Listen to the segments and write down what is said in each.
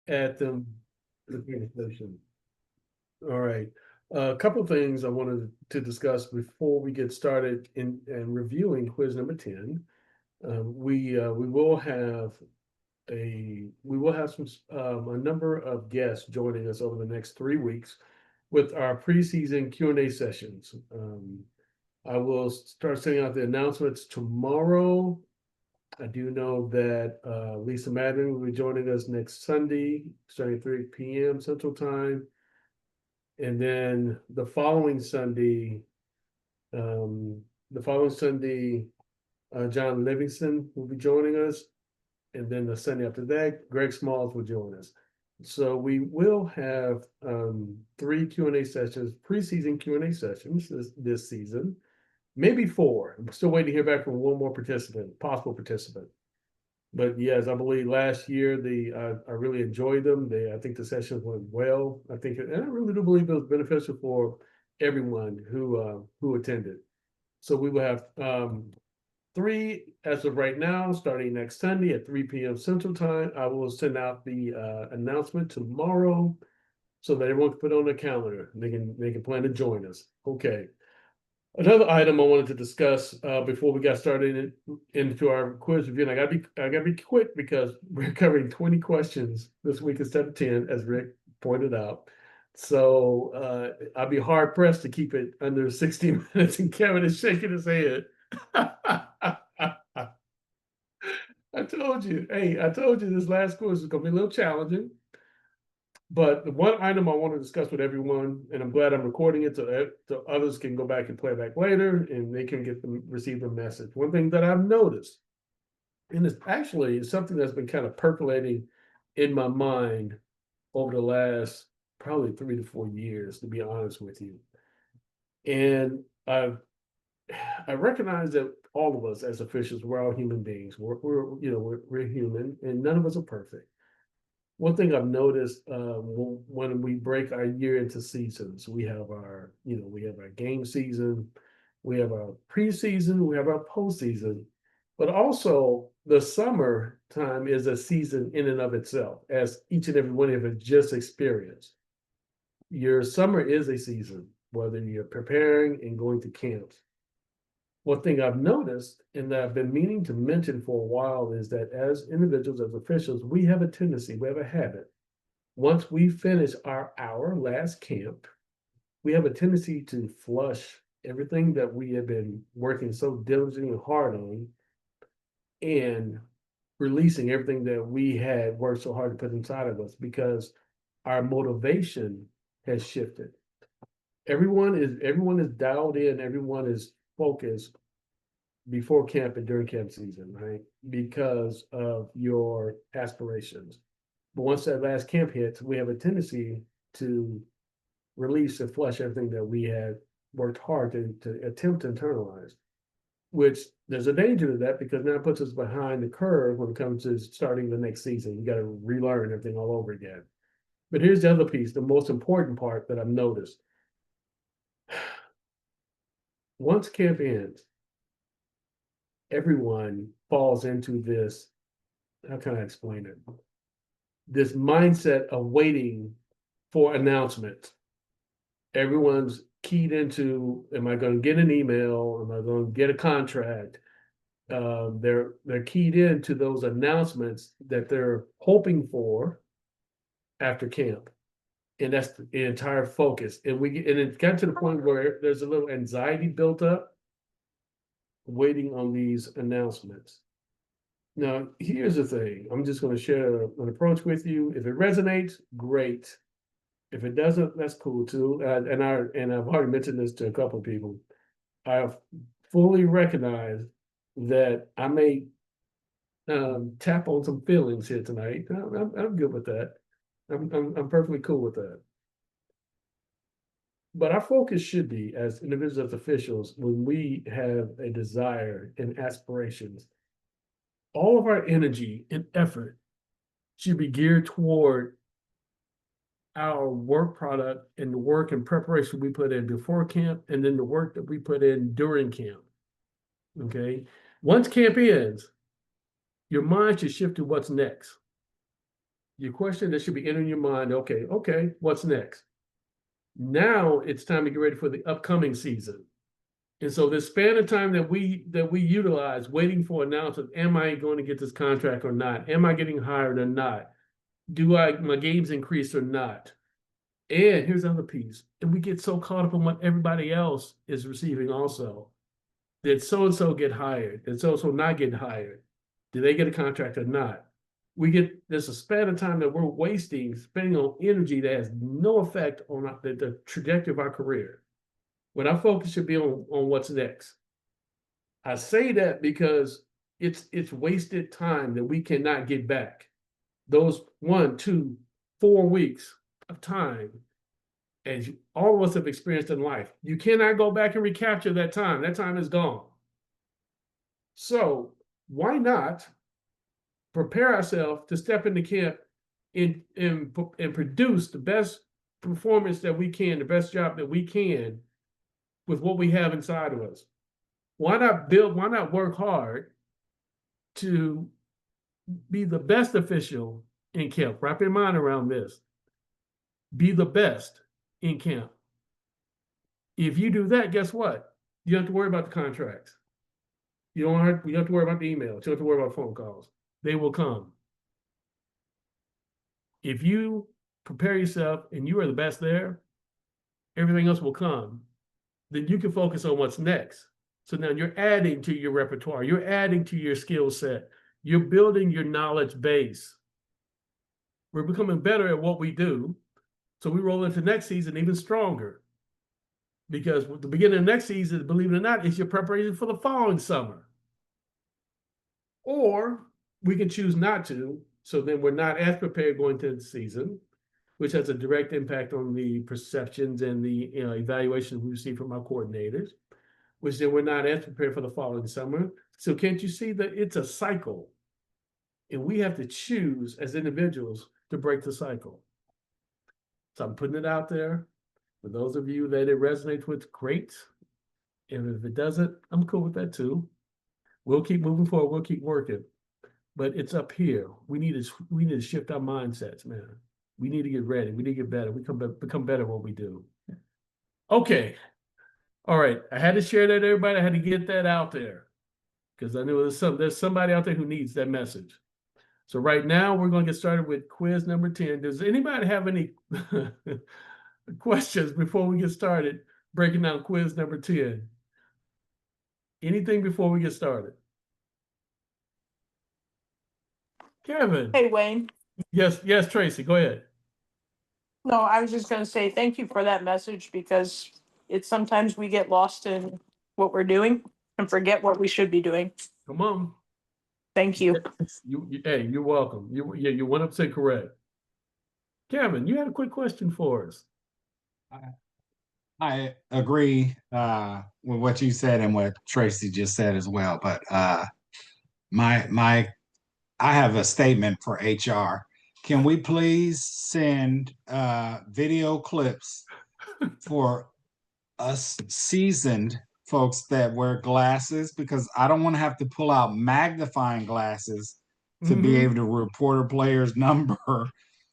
at the station. All right. A couple of things I wanted to discuss before we get started in reviewing quiz number 10. We will have some a number of guests joining us over the next 3 weeks with our preseason Q&A sessions. I will start sending out the announcements tomorrow. I do know that Lisa Madden will be joining us next Sunday, starting at 3 p.m. Central Time. And then the following Sunday, um, John Livingston will be joining us. And then the Sunday after that, Greg Smalls will join us. So we will have 3 Q&A sessions, preseason Q&A sessions this season, maybe 4. I'm still waiting to hear back from one more possible participant. But yes, I believe last year I really enjoyed them. I think the sessions went well. And I really do believe it was beneficial for everyone who attended. So we will have 3 as of right now, starting next Sunday at 3 p.m. Central Time. I will send out the announcement tomorrow so that everyone can put it on their calendar. They can plan to join us. Okay. Another item I wanted to discuss before we got started into our quiz review, and I gotta be quick because we're covering 20 questions this week instead of 10, as Rick pointed out. So I'll be hard pressed to keep it under 60 minutes, and Kevin is shaking his head. I told you, this last quiz is gonna be a little challenging. But the one item I want to discuss with everyone, and I'm glad I'm recording it so others can go back and play back later and they can receive the message. One thing that I've noticed, and it's actually something that's been kind of percolating in my mind over the last probably 3 to 4 years, to be honest with you. And I recognize that all of us as officials, we're all human beings. We're human, and none of us are perfect. One thing I've noticed when we break our year into seasons, we have our game season, we have our preseason, we have our postseason, but also the summer time is a season in and of itself, as each and every one of us just experienced. Your summer is a season, whether you're preparing and going to camps. One thing I've noticed and that I've been meaning to mention for a while is that as individuals, as officials, we have a habit. Once we finish our last camp, we have a tendency to flush everything that we have been working so diligently and hard on and releasing everything that we had worked so hard to put inside of us because our motivation has shifted. Everyone is dialed in, everyone is focused before camp and during camp season, right? Because of your aspirations. But once that last camp hits, we have a tendency to release and flush everything that we had worked hard to attempt to internalize, which there's a danger to that because now it puts us behind the curve when it comes to starting the next season. You got to relearn everything all over again. But here's the other piece, the most important part that I've noticed. Once camp ends, everyone falls into this, how can I explain it? This mindset of waiting for announcements. Everyone's keyed into, am I going to get an email? Am I going to get a contract? They're keyed into those announcements that they're hoping for after camp. And that's the entire focus. And it got to the point where there's a little anxiety built up waiting on these announcements. Now, here's the thing. I'm just going to share an approach with you. If it resonates, great. If it doesn't, that's cool too. And I've already mentioned this to a couple of people. I fully recognize that I may tap on some feelings here tonight. I'm good with that. I'm perfectly cool with that. But our focus should be, as individuals, as officials, when we have a desire and aspirations, all of our energy and effort should be geared toward our work product and the work and preparation we put in before camp, and then the work that we put in during camp. Okay. Once camp ends, your mind should shift to what's next. Your question that should be entering your mind, okay, what's next? Now it's time to get ready for the upcoming season. And so this span of time that we utilize waiting for announcement, am I going to get this contract or not? Am I getting hired or not? Do my games increase or not? And here's the other piece. And we get so caught up in what everybody else is receiving also. Did so-and-so get hired? Did so-and-so not get hired? Did they get a contract or not? There's a span of time that we're wasting, spending on energy that has no effect on the trajectory of our career. When our focus should be on what's next. I say that because it's wasted time that we cannot get back. Those 1, 2, 4 weeks of time, as all of us have experienced in life, you cannot go back and recapture that time. That time is gone. So why not prepare ourselves to step into camp and produce the best performance that we can, the best job that we can with what we have inside of us? Why not work hard to be the best official in camp? Wrap your mind around this. Be the best in camp. If you do that, guess what? You don't have to worry about the contracts. You don't have to worry about the emails. You don't have to worry about phone calls. They will come. If you prepare yourself and you are the best there, everything else will come. Then you can focus on what's next. So now you're adding to your repertoire. You're adding to your skill set. You're building your knowledge base. We're becoming better at what we do. So we roll into next season even stronger. Because with the beginning of next season, believe it or not, is your preparation for the following summer. Or we can choose not to. So then we're not as prepared going into the season, which has a direct impact on the perceptions and the evaluations we receive from our coordinators, which then we're not as prepared for the following summer. So can't you see that it's a cycle? And we have to choose as individuals to break the cycle. So I'm putting it out there. For those of you that it resonates with, great. And if it doesn't, I'm cool with that too. We'll keep moving forward. We'll keep working. But it's up here. We need to shift our mindsets, man. We need to get ready. We need to get better. We become better at what we do. Okay. All right. I had to share that, everybody. I had to get that out there because I knew there's somebody out there who needs that message. So right now we're going to get started with quiz number 10. Does anybody have any questions before we get started breaking down quiz number 10? Anything before we get started? Kevin. Hey, Wayne. Yes, Tracy, go ahead. No, I was just going to say thank you for that message because it's sometimes we get lost in what we're doing and forget what we should be doing. Come on. Thank you. Hey, you're welcome. You're 100% correct. Kevin, you had a quick question for us. I agree with what you said and what Tracy just said as well. But I have a statement for HR. Can we please send video clips for us seasoned folks that wear glasses? Because I don't want to have to pull out magnifying glasses to be able to report a player's number,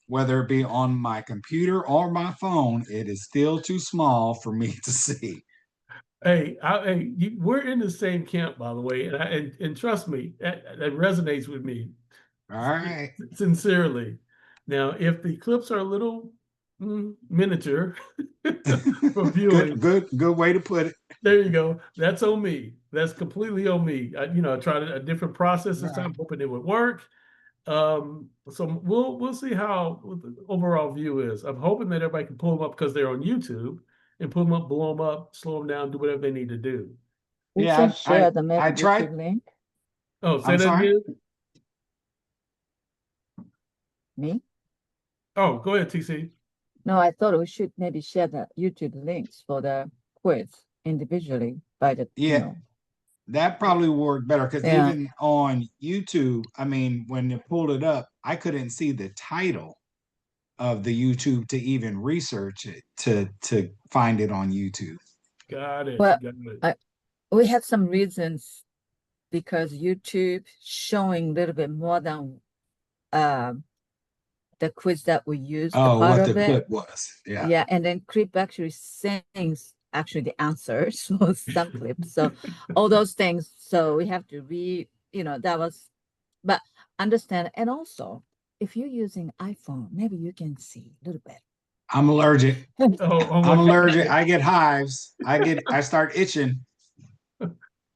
whether it be on my computer or my phone. It is still too small for me to see. Hey, we're in the same camp, by the way, and trust me, that resonates with me. All right. Sincerely. Now, if the clips are a little miniature for viewing, good way to put it. There you go. That's on me. That's completely on me. I tried a different process this time, hoping it would work. So we'll see how the overall view is. I'm hoping that everybody can pull them up because they're on YouTube and pull them up, blow them up, slow them down, do whatever they need to do. We can share the I tried. YouTube link. Oh, say that again. Me? Oh, go ahead, TC. No, I thought we should maybe share the YouTube links for the quiz individually by the That probably worked better because even on YouTube, I mean, when you pulled it up, I couldn't see the title of the YouTube to even research it to find it on YouTube. Got it. Well, got it. We have some reasons because YouTube showing a little bit more than the quiz that we used, the Oh, part what of the it. clip was. Yeah. Yeah, and then clip actually sings actually the answers for some clips. So all those things. So we have to that was, but understand. And also, if you're using iPhone, maybe you can see a little bit. I'm allergic. Oh, I'm what- allergic. I get hives. I start itching.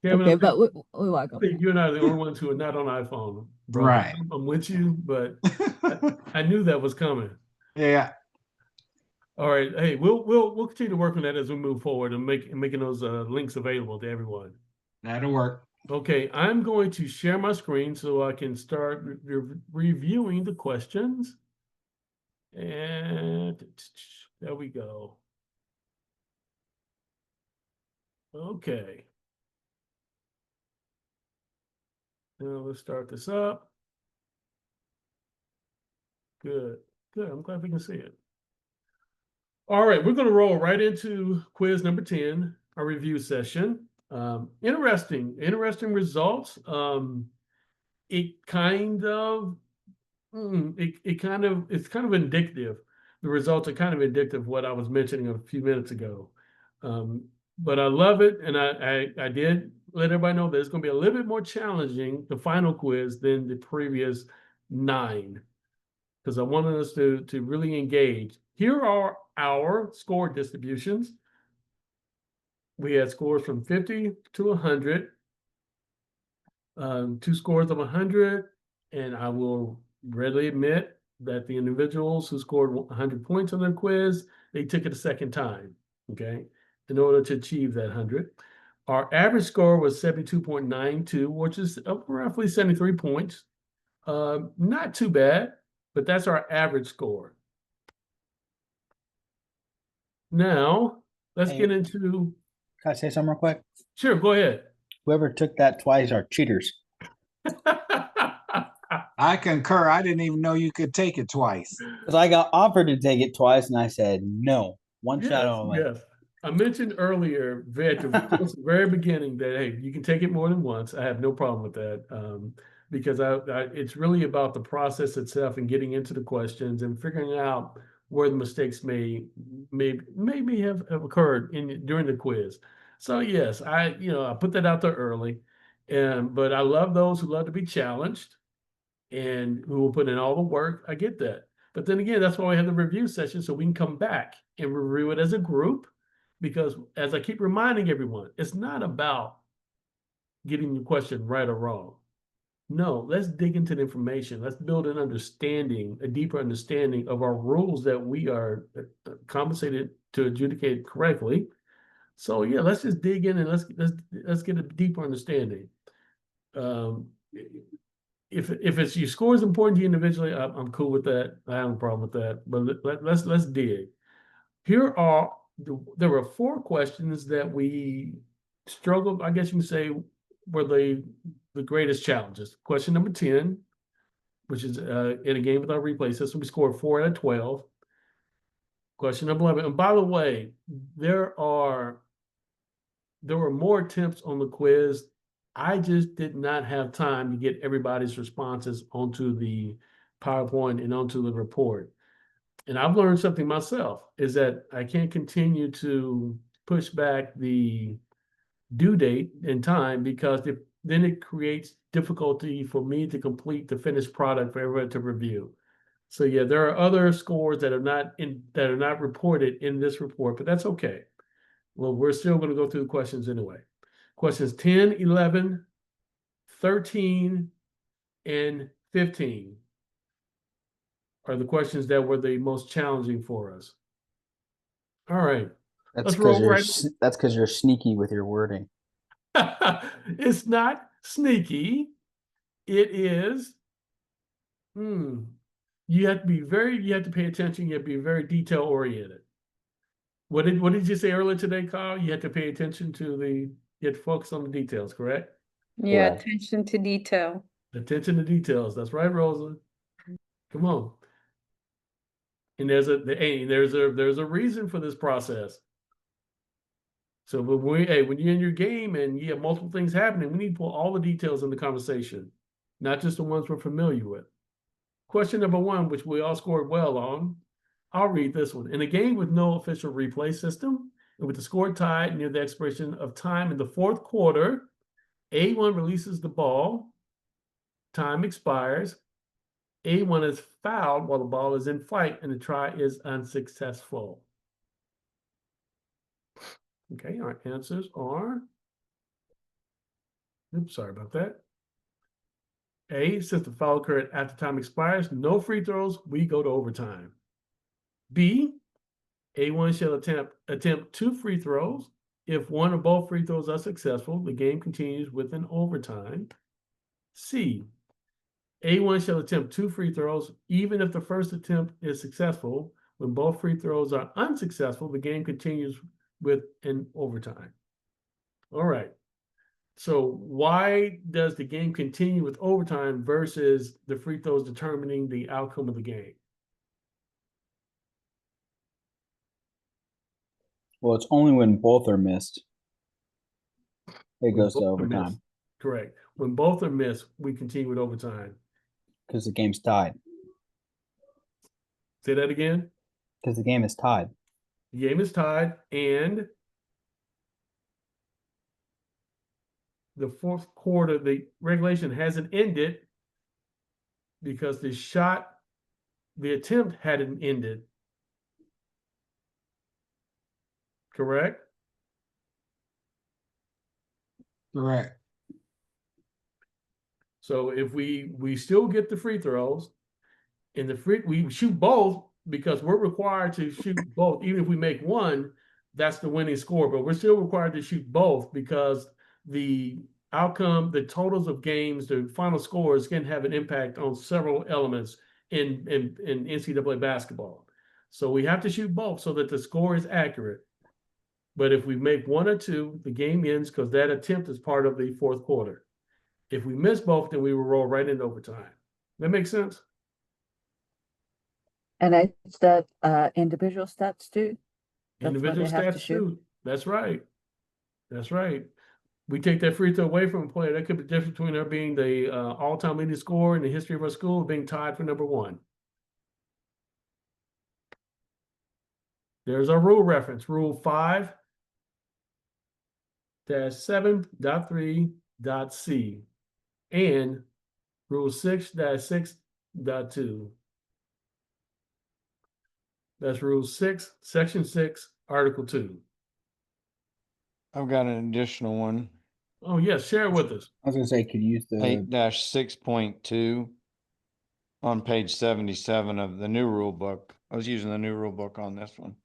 Kevin, Okay, I but think, we welcome. you and I are the only ones who are not on iPhone, brother. Right. I'm with you, but I knew that was coming. Yeah. All right. Hey, we'll continue to work on that as we move forward and making those links available to everyone. That'll work. Okay, I'm going to share my screen so I can start reviewing the questions. And there we go. Okay. Now let's start this up. Good. Good. I'm glad we can see it. All right, we're going to roll right into quiz number 10, our review session. Interesting results. It kind of, it's kind of indicative. The results are kind of indicative of what I was mentioning a few minutes ago. But I love it, and I did let everybody know that it's going to be a little bit more challenging, the final quiz, than the previous 9, because I wanted us to really engage. Here are our score distributions. We had scores from 50 to 100, 2 scores of 100, and I will readily admit that the individuals who scored 100 points on their quiz, they took it a second time, okay, in order to achieve that 100. Our average score was 72.92, which is roughly 73 points. Not too bad, but that's our average score. Now, let's Hey. get into, Can I say something real quick? sure, go ahead. Whoever took that twice are cheaters. I concur. I didn't even know you could take it twice. Because I got offered to take it twice, and I said no. One shot Yes, only. yes. I mentioned earlier at the very beginning that, hey, you can take it more than once. I have no problem with that, because it's really about the process itself and getting into the questions and figuring out where the mistakes may have occurred during the quiz. So yes, I put that out there early, but I love those who love to be challenged and who will put in all the work. I get that. But then again, that's why we have the review session, so we can come back and review it as a group. Because as I keep reminding everyone, it's not about getting the question right or wrong. No, let's dig into the information. Let's build an understanding, a deeper understanding of our rules that we are compensated to adjudicate correctly. So yeah, let's just dig in and let's get a deeper understanding. If it's your score is important to you individually, I'm cool with that. I have no problem with that. But let's dig. There were 4 questions that we struggled, I guess you can say, were the greatest challenges. Question number 10, which is in a game with our replay system, we scored 4 out of 12. Question number 11, and by the way, there were more attempts on the quiz. I just did not have time to get everybody's responses onto the PowerPoint and onto the report. And I've learned something myself, is that I can't continue to push back the due date in time, because then it creates difficulty for me to complete the finished product for everyone to review. So yeah, there are other scores that are not reported in this report, but that's okay. Well, we're still going to go through the questions anyway. Questions 10, 11, 13, and 15 are the questions that were the most challenging for us. All right. That's Let's because roll right. that's because you're sneaky with your wording. It's not sneaky. It is. You have to pay attention. You have to be very detail oriented. What did you say earlier today, Kyle? You have to pay attention you have to focus on the details, correct? Yeah, Correct. attention to detail. Attention to details. That's right, Rosa. Come on. And there's a reason for this process. So when you're in your game and you have multiple things happening, we need to pull all the details in the conversation, not just the ones we're familiar with. Question number 1, which we all scored well on. I'll read this one. In a game with no official replay system, and with the score tied near the expiration of time in the fourth quarter, A1 releases the ball. Time expires. A1 is fouled while the ball is in flight, and the try is unsuccessful. Okay, our answers are. Oops, sorry about that. A, since the foul occurred after time expires, no free throws, we go to overtime. B, A1 shall attempt 2 free throws. If one or both free throws are successful, the game continues with an overtime. C, A1 shall attempt 2 free throws, even if the first attempt is successful. When both free throws are unsuccessful, the game continues with an overtime. All right. So why does the game continue with overtime versus the free throws determining the outcome of the game? Well, it's only when both are missed. It When goes to both are missed. overtime Correct. When both are missed, we continue with overtime. because the game's tied. Say that again. Because the game is tied. The game is tied, and the fourth quarter, the regulation hasn't ended because the attempt hadn't ended. Correct? Correct. So if we still get the free throws, and we shoot both because we're required to shoot both. Even if we make one, that's the winning score. But we're still required to shoot both because the outcome, the totals of games, the final scores can have an impact on several elements in NCAA basketball. So we have to shoot both so that the score is accurate. But if we make one or two, the game ends because that attempt is part of the fourth quarter. If we miss both, then we will roll right into overtime. That makes sense? And it's that individual stats too. That's what Individual they have to stats shoot. too. That's right. That's right. We take that free throw away from a player. That could be the difference between her being the all-time leading scorer in the history of our school and being tied for number 1. There's our rule reference, Rule 5-7.3.c and Rule 6-6.2. That's Rule 6, Section 6, Article 2. I've got an additional one. Oh, yes, share it with us. I was gonna say, could you use the 8-6.2 on page 77 of the new rule book. I was using the new rule book on this one.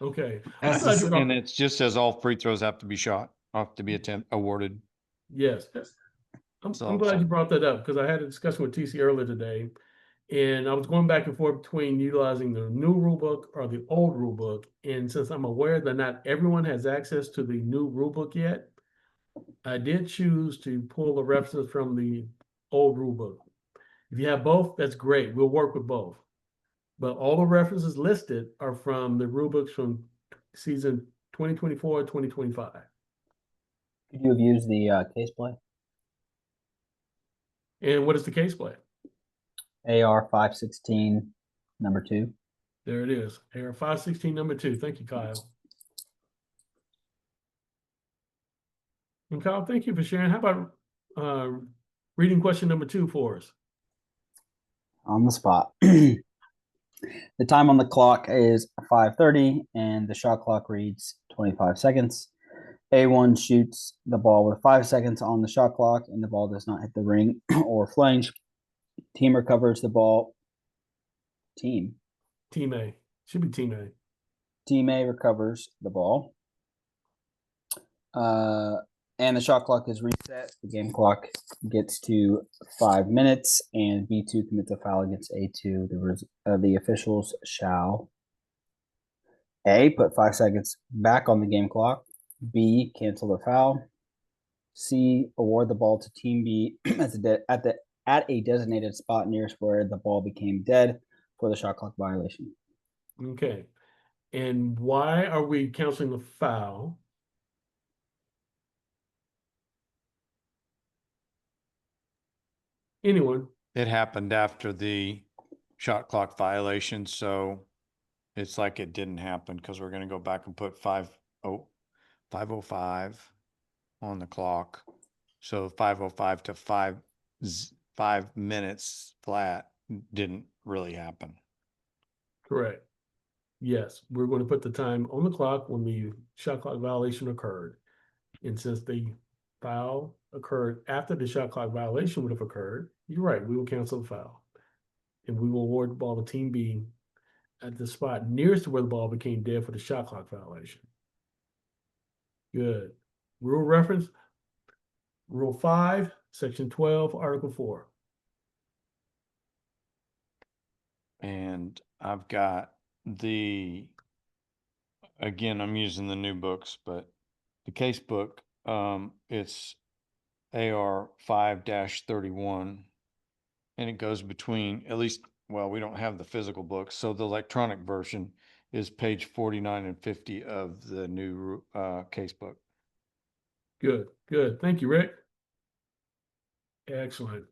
Okay. That's I'm glad the you brought- And it just says all free throws have to be shot, have to be awarded. Yes. I'm So- glad you brought that up because I had a discussion with TC earlier today, and I was going back and forth between utilizing the new rule book or the old rule book. And since I'm aware that not everyone has access to the new rule book yet, I did choose to pull the references from the old rule book. If you have both, that's great. We'll work with both. But all the references listed are from the rule books from season 2024, 2025. could you have used the case play? And what is the case play? AR 516 number 2. There it is. Error 516, number 2. Thank you, Kyle. And Kyle, thank you for sharing. How about reading question number 2 for us? On the spot. The time on the clock is 5:30 and the shot clock reads 25 seconds. A1 shoots the ball with 5 seconds on the shot clock and the ball does not hit the ring or flange. Team recovers the ball. Team A. Should be Team A. Team A recovers the ball. And the shot clock is reset. The game clock gets to 5 minutes, and B2 commits a foul against A2. The officials shall A, put 5 seconds back on the game clock. B, cancel the foul. C, award the ball to Team B at a designated spot nearest where the ball became dead for the shot clock violation. Okay. And why are we counseling the foul? Anyone? It happened after the shot clock violation, so it's like it didn't happen because we're gonna go back and put 5:05 on the clock. So 5:05 to 5 minutes flat didn't really happen. Correct. Yes, we're going to put the time on the clock when the shot clock violation occurred. And since the foul occurred after the shot clock violation would have occurred, you're right, we will cancel the foul. And we will award the ball to Team B at the spot nearest to where the ball became dead for the shot clock violation. Good. Rule reference, Rule 5, Section 12, Article 4. And I've got again, I'm using the new books, but the case book, it's AR 5-31. And it goes between, at least, well, we don't have the physical book, so the electronic version is page 49 and 50 of the new case book. Good, good. Thank you, Rick. Excellent.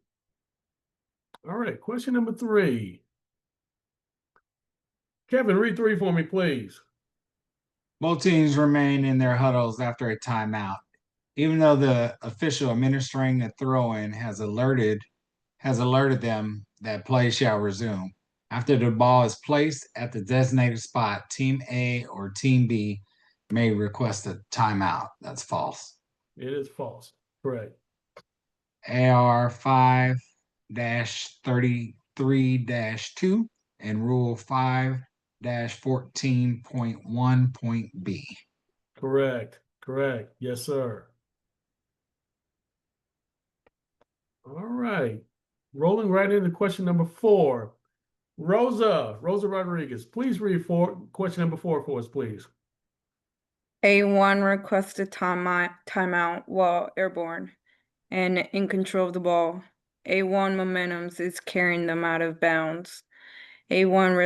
All right, question number 3. Kevin, read 3 for me, please. Both teams remain in their huddles after a timeout. Even though the official administering the throw-in has alerted them that play shall resume. After the ball is placed at the designated spot, Team A or Team B may request a timeout. That's false. It is false. Correct. AR 5-33-2 and Rule 5-14.1.B. Correct. Correct. Yes, sir. All right. Rolling right into question number 4. Rosa Rodriguez, please read question number 4 for us, please. A1 requested timeout while airborne and in control of the ball. A1 Momentum is carrying them out of bounds. A1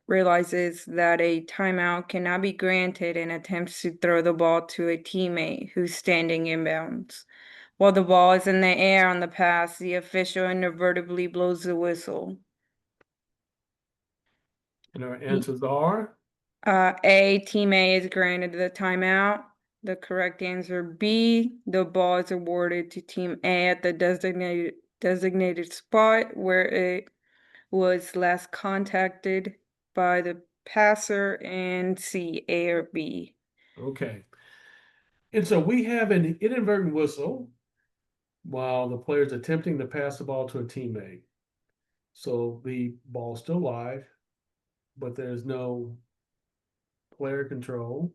realizes that a timeout cannot be granted and attempts to throw the ball to a teammate who's standing inbounds. While the ball is in the air on the pass, the official inadvertently blows the whistle. And our answers are A, Team A is granted the timeout. The correct answer B, the ball is awarded to Team A at the designated spot where it was last contacted by the passer, and C, A or B. okay. And so we have an inadvertent whistle while the player is attempting to pass the ball to a teammate. So the ball's still live, but there's no player control.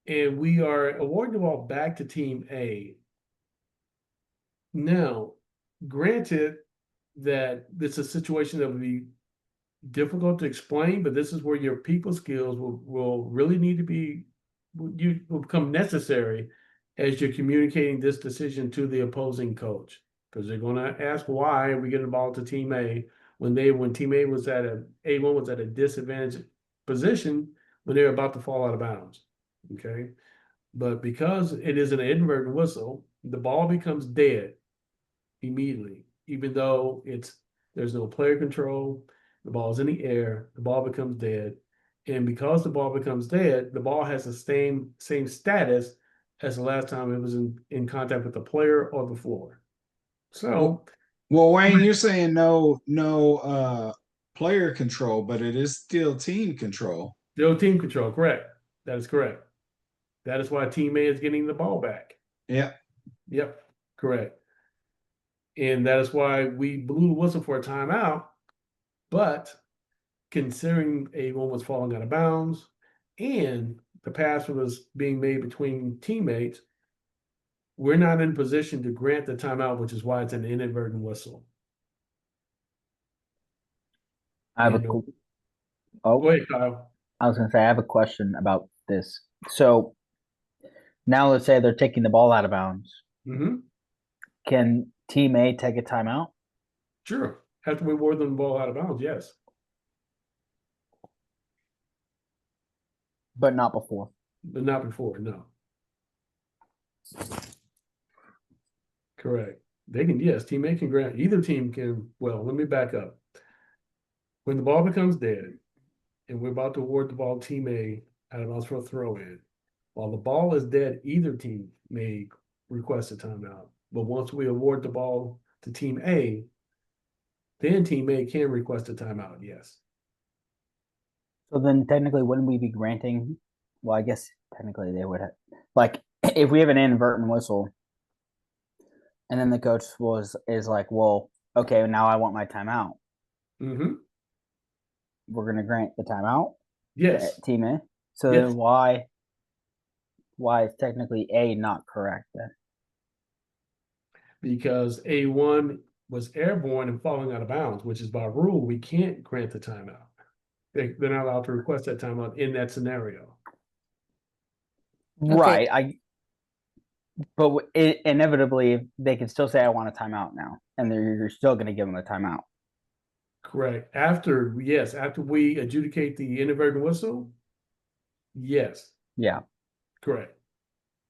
And we are awarding the ball back to Team A. Now, granted that it's a situation that would be difficult to explain, but this is where your people skills will really need to be, will become necessary as you're communicating this decision to the opposing coach. Because they're going to ask why we get the ball to Team A when Team A was A1 was at a disadvantaged position when they were about to fall out of bounds. Okay. But because it is an inadvertent whistle, the ball becomes dead immediately, even though there's no player control, the ball's in the air, the ball becomes dead. And because the ball becomes dead, the ball has the same status as the last time it was in contact with the player or the floor. So Well, Wayne, you're saying no player control, but it is still team control. still team control, correct. That is correct. That is why Team A is getting the ball back. Yeah. Yep, correct. And that is why we blew the whistle for a timeout. But considering A1 was falling out of bounds and the pass was being made between teammates, we're not in position to grant the timeout, which is why it's an inadvertent whistle. I have Go oh, ahead, Kyle. I was gonna say I have a question about this. So now let's say they're taking the ball out of bounds. Mm-hmm. Can Team A take a timeout? Sure. After we award them the ball out of bounds, yes. But not before. But not before, no. Correct. They can, yes, team A can grant, either team can, well, let me back up. When the ball becomes dead, and we're about to award the ball to team A out of bounds for a throw in, while the ball is dead, either team may request a timeout. But once we award the ball to team A, then team A can request a timeout, yes. So then technically, wouldn't we be granting? Well, I guess technically they would have. Like, if we have an inadvertent whistle, and then the coach is like, well, okay, now I want my timeout. Mm-hmm. We're going to grant the timeout Yes, to team A. So Yes. then why is technically A not correct then? because A1 was airborne and falling out of bounds, which is by rule, we can't grant the timeout. They're not allowed to request that timeout in that scenario. Right. But inevitably, they can still say, I want a timeout now. And you're still going to give them a timeout. Correct. After we adjudicate the inadvertent whistle, yes, Yeah. correct.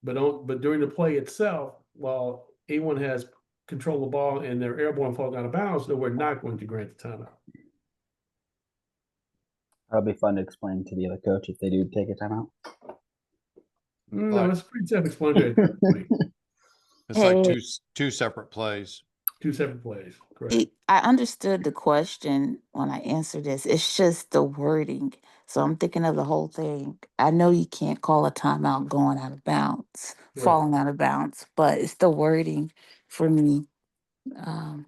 But during the play itself, while A1 has control of the ball and they're airborne falling out of bounds, then we're not going to grant the timeout. That'll be fun to explain to the other coach if they do take a timeout. No, it's pretty self-explanatory at that point. It's like Hey. two separate plays. Two separate plays, correct. I understood the question when I answered this. It's just the wording. So I'm thinking of the whole thing. I know you can't call a timeout going out of bounds, Right. falling out of bounds, but it's the wording for me. Um,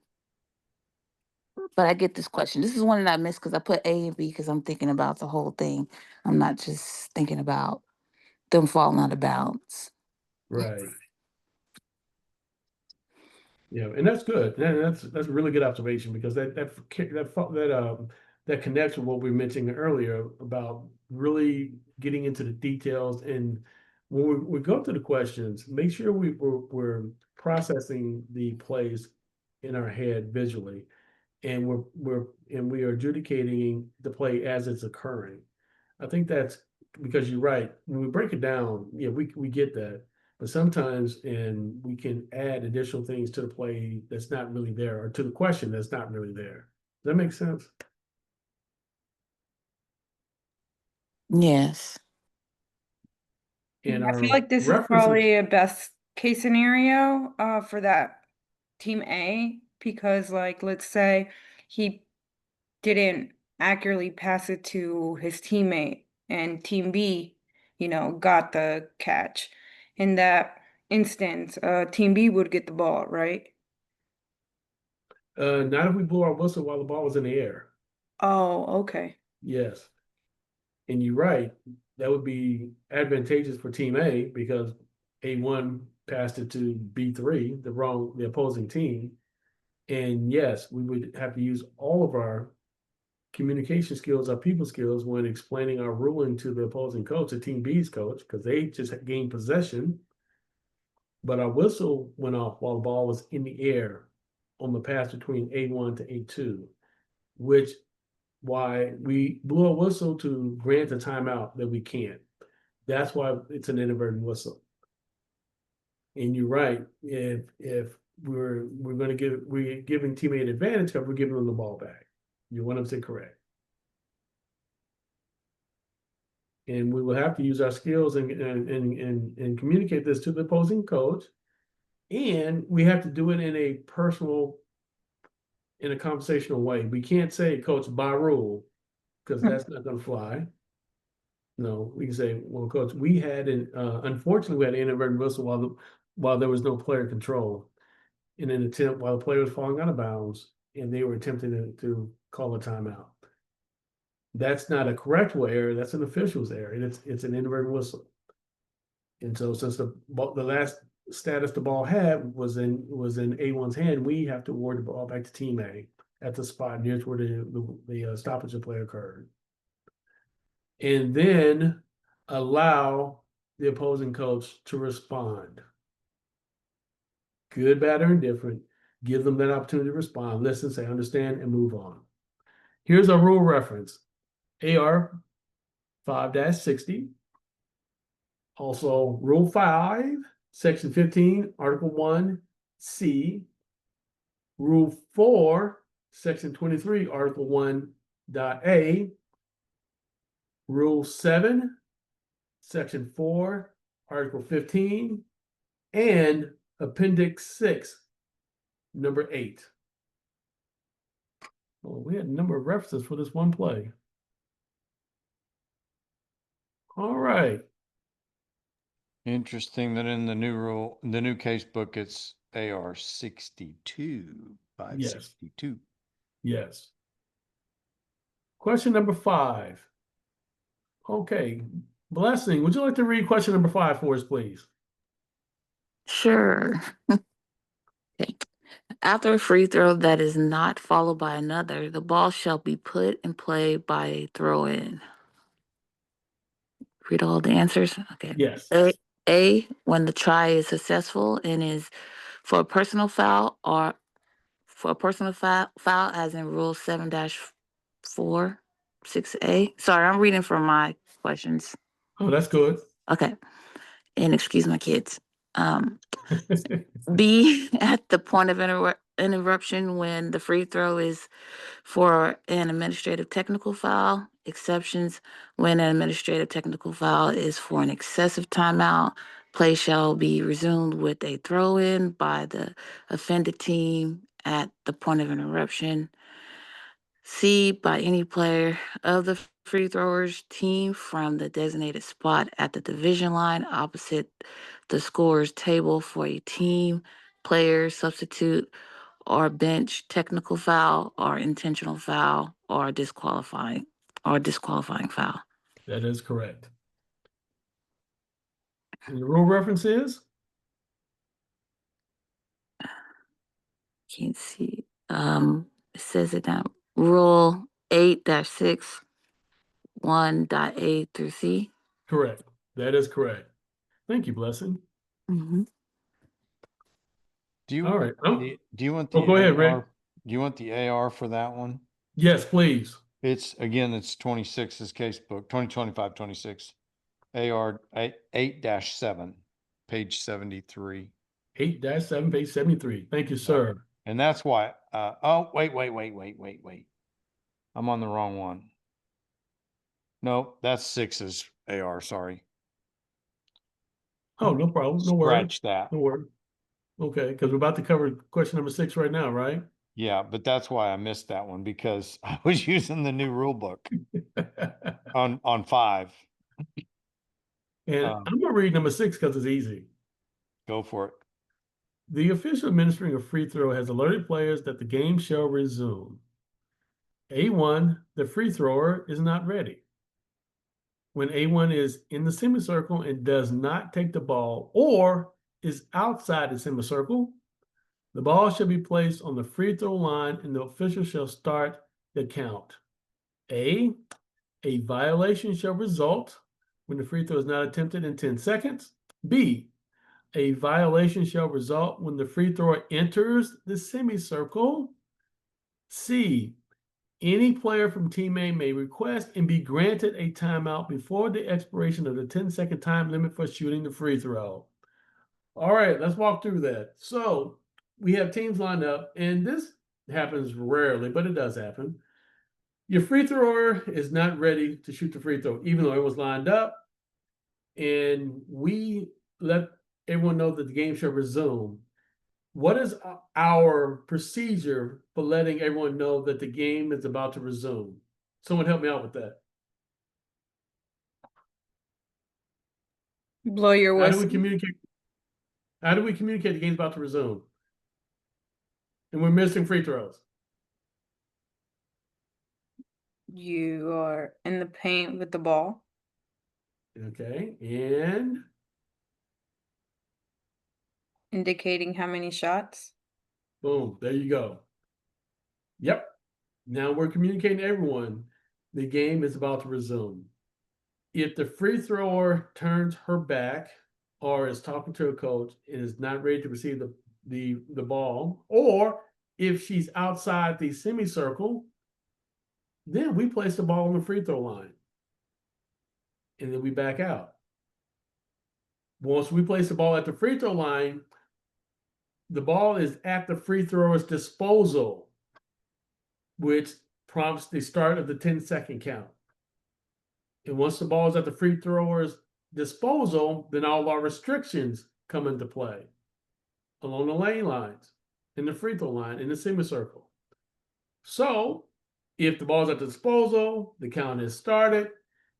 but I get this question. This is one that I missed because I put A and B because I'm thinking about the whole thing. I'm not just thinking about them falling out of bounds. Right. Yeah, and that's good. That's a really good observation because that connects with what we were mentioning earlier about really getting into the details. And when we go to the questions, make sure we're processing the plays in our head visually, and we are adjudicating the play as it's occurring. I think that's because you're right. When we break it down, yeah, we get that. But sometimes, and we can add additional things to the play that's not really there, or to the question that's not really there. Does that make sense? Yes. And I our feel like this is references, probably a best case scenario for that team A, because like let's say he didn't accurately pass it to his teammate and team B, got the catch. In that instance, team B would get the ball, right? not if we blew our whistle while the ball was in the air. Oh, okay. Yes. And you're right. That would be advantageous for team A because A1 passed it to B3, the opposing team. And yes, we would have to use all of our communication skills, our people skills when explaining our ruling to the opposing coach, the team B's coach, because they just gained possession. But our whistle went off while the ball was in the air on the pass between A1 to A2, which why we blew a whistle to grant a timeout that we can't. That's why it's an inadvertent whistle. And you're right. If we're giving teammate advantage because we're giving them the ball back. You're 100% correct. And we will have to use our skills and communicate this to the opposing coach. And we have to do it in a personal, in a conversational way. We can't say, coach, by rule, because that's not going to fly. No, we can say, well, coach, unfortunately, we had an inadvertent whistle while there was no player control in an attempt while the player was falling out of bounds and they were attempting to call a timeout. That's not a correctable error. That's an official's error, and it's an inadvertent whistle. And so, since the last status the ball had was in A1's hand, we have to award the ball back to team A at the spot nearest where the stoppage of play occurred, and then allow the opposing coach to respond. Good, bad, or indifferent. Give them that opportunity to respond, listen, say, understand, and move on. Here's our rule reference. AR 5-60. Also, Rule 5, Section 15, Article 1, C, Rule 4, Section 23, Article 1.a. Rule 7, Section 4, Article 15, and Appendix 6, number 8. Well, we had a number of references for this one play. All right. Interesting that in the new rule, the new case book, it's AR 62, 562. Yes. Question number 5. Okay. Blessing, would you like to read question number 5 for us, please? Sure. Okay. After a free throw that is not followed by another, the ball shall be put in play by a throw in. Read all the answers. Okay. Yes. A, when the try is successful and is for a personal foul or for a personal foul as in Rule 7-4, 6A. Sorry, I'm reading from my questions. Oh, that's good. Okay. And excuse my kids. B, at the point of interruption when the free throw is for an administrative technical foul. Exceptions, when an administrative technical foul is for an excessive timeout, play shall be resumed with a throw-in by the offended team at the point of interruption. C, by any player of the free throwers team from the designated spot at the division line opposite the scorer's table for a team, player, substitute, or bench technical foul or intentional foul or disqualifying foul. That is correct. And the rule reference is? Can't see. It says it down. Rule 8-6, 1.A through C. Correct. That is correct. Thank you, Blessing. Mm-hmm. Do you All want right. do you want Oh, the go ahead, Rick. AR? Do you want the AR for that one? Yes, please. It's 26's case book, 2025-26. AR 8-7, page 73. 8-7, page 73. Thank you, sir. And that's why, oh, wait. I'm on the wrong one. No, that's 6's AR, sorry. Oh, no problem. No worry. Scratch that. No worry. Okay, because we're about to cover question number 6 right now, right? Yeah, but that's why I missed that one, because I was using the new rule book on 5. And I'm gonna read number 6 because it's easy. Go for it. The official administering a free throw has alerted players that the game shall resume. A1, the free thrower is not ready. When A1 is in the semicircle and does not take the ball or is outside the semicircle, the ball shall be placed on the free throw line and the official shall start the count. A violation shall result when the free throw is not attempted in 10 seconds. B, a violation shall result when the free thrower enters the semicircle. C, any player from Team A may request and be granted a timeout before the expiration of the 10-second time limit for shooting the free throw. All right, let's walk through that. So we have teams lined up, and this happens rarely, but it does happen. Your free thrower is not ready to shoot the free throw, even though it was lined up, and we let everyone know that the game shall resume. What is our procedure for letting everyone know that the game is about to resume? Someone help me out with that. Blow your How do whistle. we communicate? How do we communicate the game's about to resume? And we're missing free throws. You are in the paint with the ball. Okay, and Indicating how many shots. boom, there you go. Yep. Now we're communicating to everyone the game is about to resume. If the free thrower turns her back or is talking to a coach and is not ready to receive the ball, or if she's outside the semicircle, then we place the ball on the free throw line. And then we back out. Once we place the ball at the free throw line, the ball is at the free thrower's disposal, which prompts the start of the 10-second count. And once the ball is at the free thrower's disposal, then all our restrictions come into play along the lane lines, in the free throw line, in the semicircle. So if the ball is at the disposal, the count is started,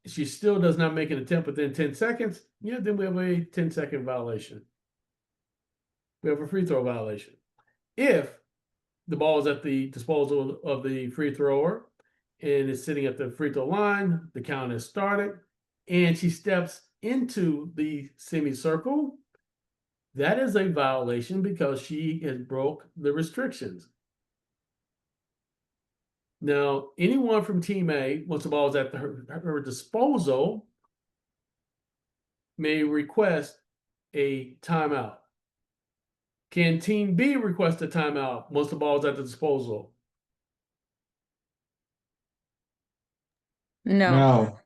she still does not make an attempt within 10 seconds, yeah, then we have a 10-second violation. We have a free throw violation. If the ball is at the disposal of the free thrower and is sitting at the free throw line, the count is started, and she steps into the semicircle, that is a violation because she has broke the restrictions. Now, anyone from Team A, once the ball is at her disposal, may request a timeout. Can Team B request a timeout once the ball is at the disposal? No. No.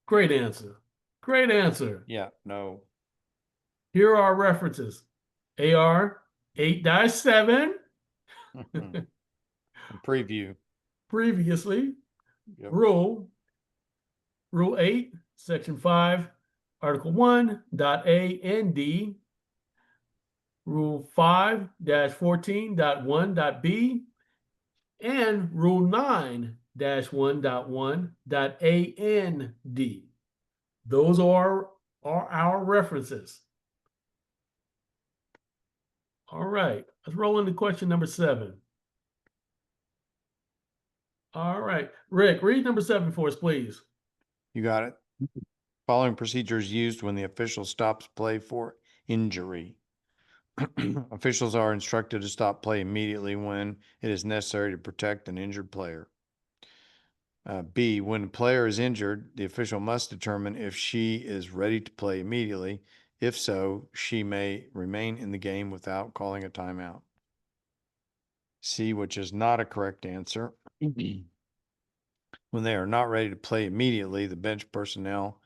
Great answer. Great answer. Yeah, no. Here are our references. AR 8-7 Preview. previously. Yep. Rule 8, Section 5, Article 1.A and D. Rule 5-14.1.b and Rule 9-1.1.a and d. Those are our references. All right, let's roll into question number 7. All right, Rick, read number 7 for us, please. You got it. Following procedure is used when the official stops play for injury. Officials are instructed to stop play immediately when it is necessary to protect an injured player. B, when a player is injured, the official must determine if she is ready to play immediately. If so, she may remain in the game without calling a timeout. C, which is not a correct answer. When they are not ready to play immediately, the bench personnel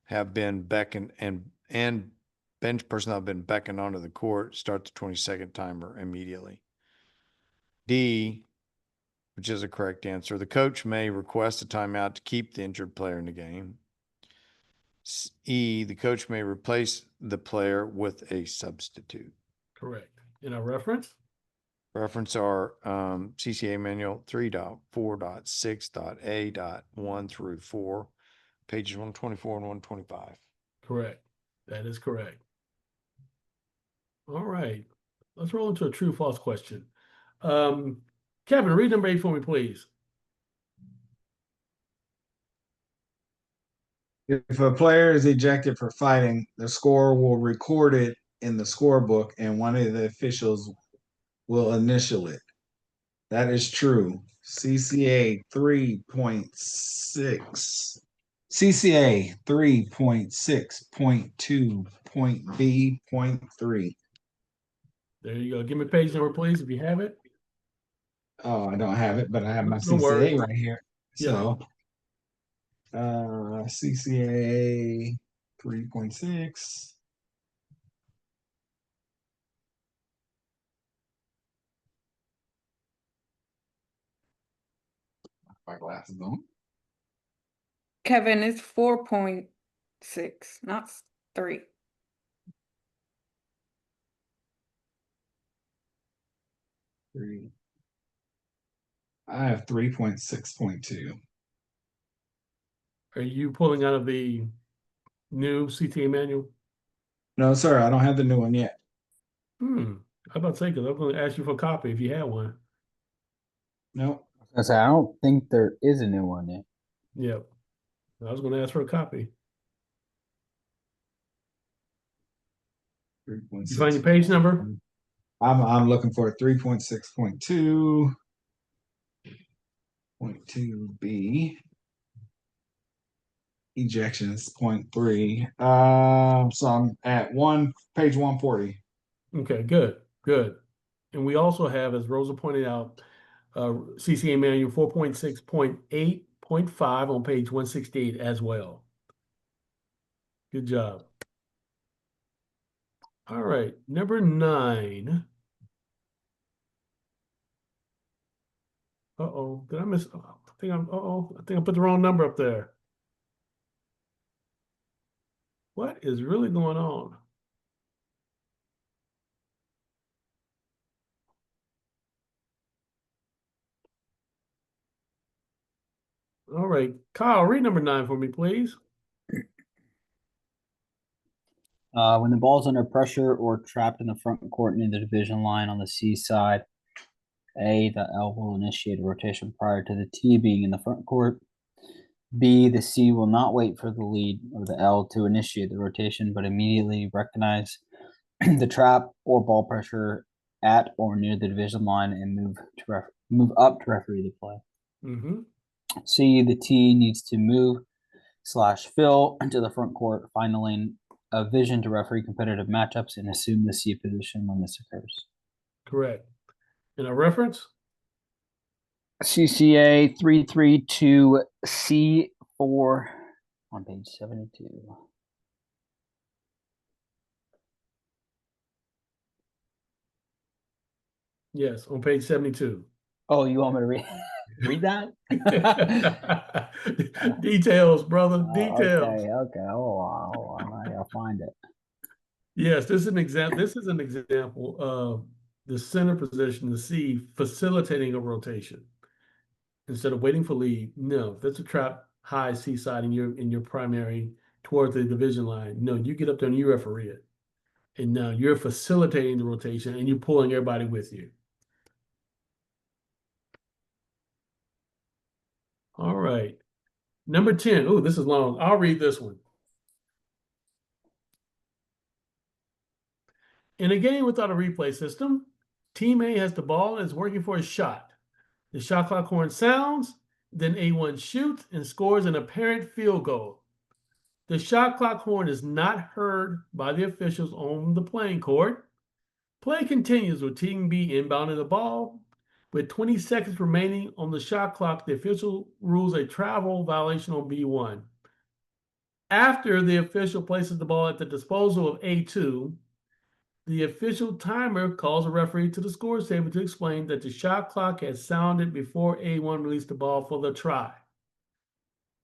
have been beckoned and bench personnel have been beckoned onto the court. Start the 20-second timer immediately. D, which is a correct answer. The coach may request a timeout to keep the injured player in the game. E, the coach may replace the player with a substitute. Correct. In our reference? Reference are CCA Manual 3.4.6.A.1 through 4, pages 124 and 125. Correct. That is correct. All right. Let's roll into a true-false question. Kevin, read number 8 for me, please. If a player is ejected for fighting, the scorer will record it in the scorebook and one of the officials will initial it. That is true. CCA 3.6. CCA 3.6.2.B.3. There you go. Give me page number, please, if you have it. Oh, I don't have it, but I have my No worries. CCA right here. So, CCA 3.6. My glasses on. Kevin, it's 4.6, not 3. Three. I have 3.6.2. Are you pulling out of the new CTA manual? No, sir, I don't have the new one yet. I'm about to say, because I'm going to ask you for a copy if you have one. Nope. I don't think there is a new one yet. Yep. I was going to ask for a copy. 3.6. You find your page number? I'm looking for 3.6.2. 0.2B. Ejections 0.3. So I'm at page 140. Okay, good, good. And we also have, as Rosa pointed out, CCA manual 4.6.8.5 on page 168 as well. Good job. All right, number 9. Uh-oh, did I miss? I think I think I put the wrong number up there. What is really going on? All right, Kyle, read number 9 for me, please. When the ball's under pressure or trapped in the front court near the division line on the C side, A, the L will initiate a rotation prior to the T being in the front court. B, the C will not wait for the lead or the L to initiate the rotation, but immediately recognize the trap or ball pressure at or near the division line and move up to referee the play. Mm-hmm. C, the T needs to move/fill into the front court, finally a vision to referee competitive matchups and assume the C position when this occurs. Correct. And a reference? CCA 332C4 on page 72. Yes, on page 72. Oh, you want me to read that? Details, brother. Details. Okay. Hold on. I gotta find it. Yes, this is an example. This is an example of the center position, the C, facilitating a rotation instead of waiting for lead. No, if that's a trap high C side in your primary towards the division line. No, you get up there and you referee it, and now you're facilitating the rotation and you're pulling everybody with you. All right, number 10. Oh, this is long. I'll read this one. In a game without a replay system, Team A has the ball and is working for a shot. The shot clock horn sounds, then A1 shoots and scores an apparent field goal. The shot clock horn is not heard by the officials on the playing court. Play continues with Team B inbounding the ball. With 20 seconds remaining on the shot clock, the official rules a travel violation on B1. After the official places the ball at the disposal of A2, the official timer calls a referee to the scores table to explain that the shot clock has sounded before A1 released the ball for the try.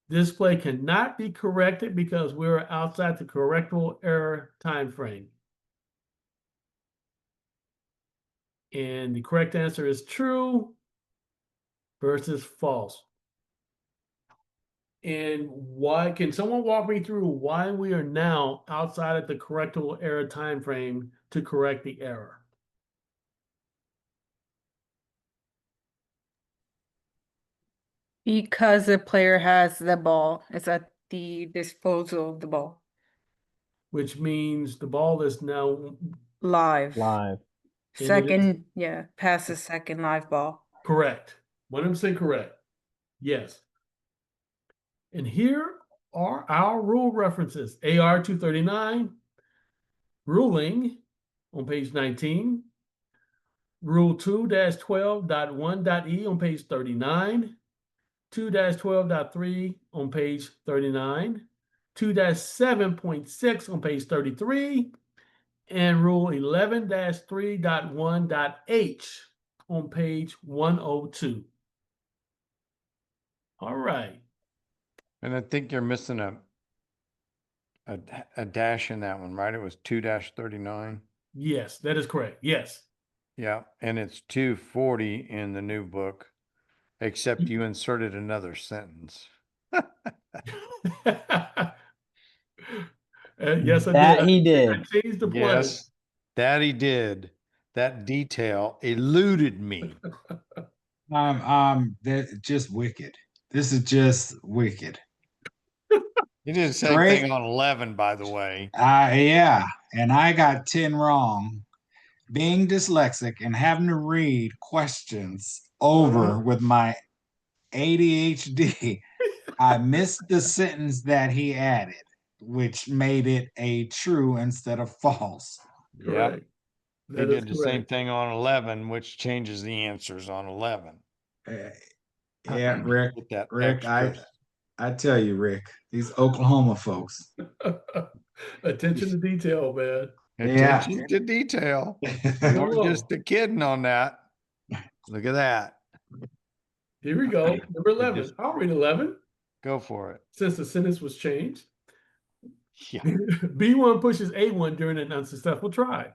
This play cannot be corrected because we're outside the correctable error time frame. And the correct answer is true versus false. And why, can someone walk me through why we are now outside of the correctable error time frame to correct the error? Because the player has the ball. It's at the disposal of the ball. Which means the ball is now Live. And it is- Second, yeah, pass the second live ball. correct. 100% correct. Yes. And here are our rule references. AR 239, ruling on page 19, Rule 2-12.1.e on page 39, 2-12.3 on page 39, 2-7.6 on page 33, and Rule 11-3.1.h on page 102. All right. And I think you're missing a dash in that one, right? It was 2-39. Yes, that is correct. Yes. Yeah, and it's 240 in the new book, except you inserted another sentence. Yes, I That did. he I did. changed the play. Yes, that he did. That detail eluded me. That just wicked. This is just wicked. You did the same Great. thing on 11, by the way. Yeah, and I got 10 wrong. Being dyslexic and having to read questions over with my ADHD, I missed the sentence that he added, which made it a true instead of false. Yep. Correct. He That is did the same correct. thing on 11, which changes the answers on 11. Yeah, Rick. With that Rick, extra. I tell you, Rick, these Oklahoma folks. Attention to detail, man. Attention to detail. Whoa. We're just a kidding on that. Look at that. Here we go. Number It 11. just- I'll read 11 Go for it. since the sentence was changed. Yeah. B1 pushes A1 during an unsuccessful try.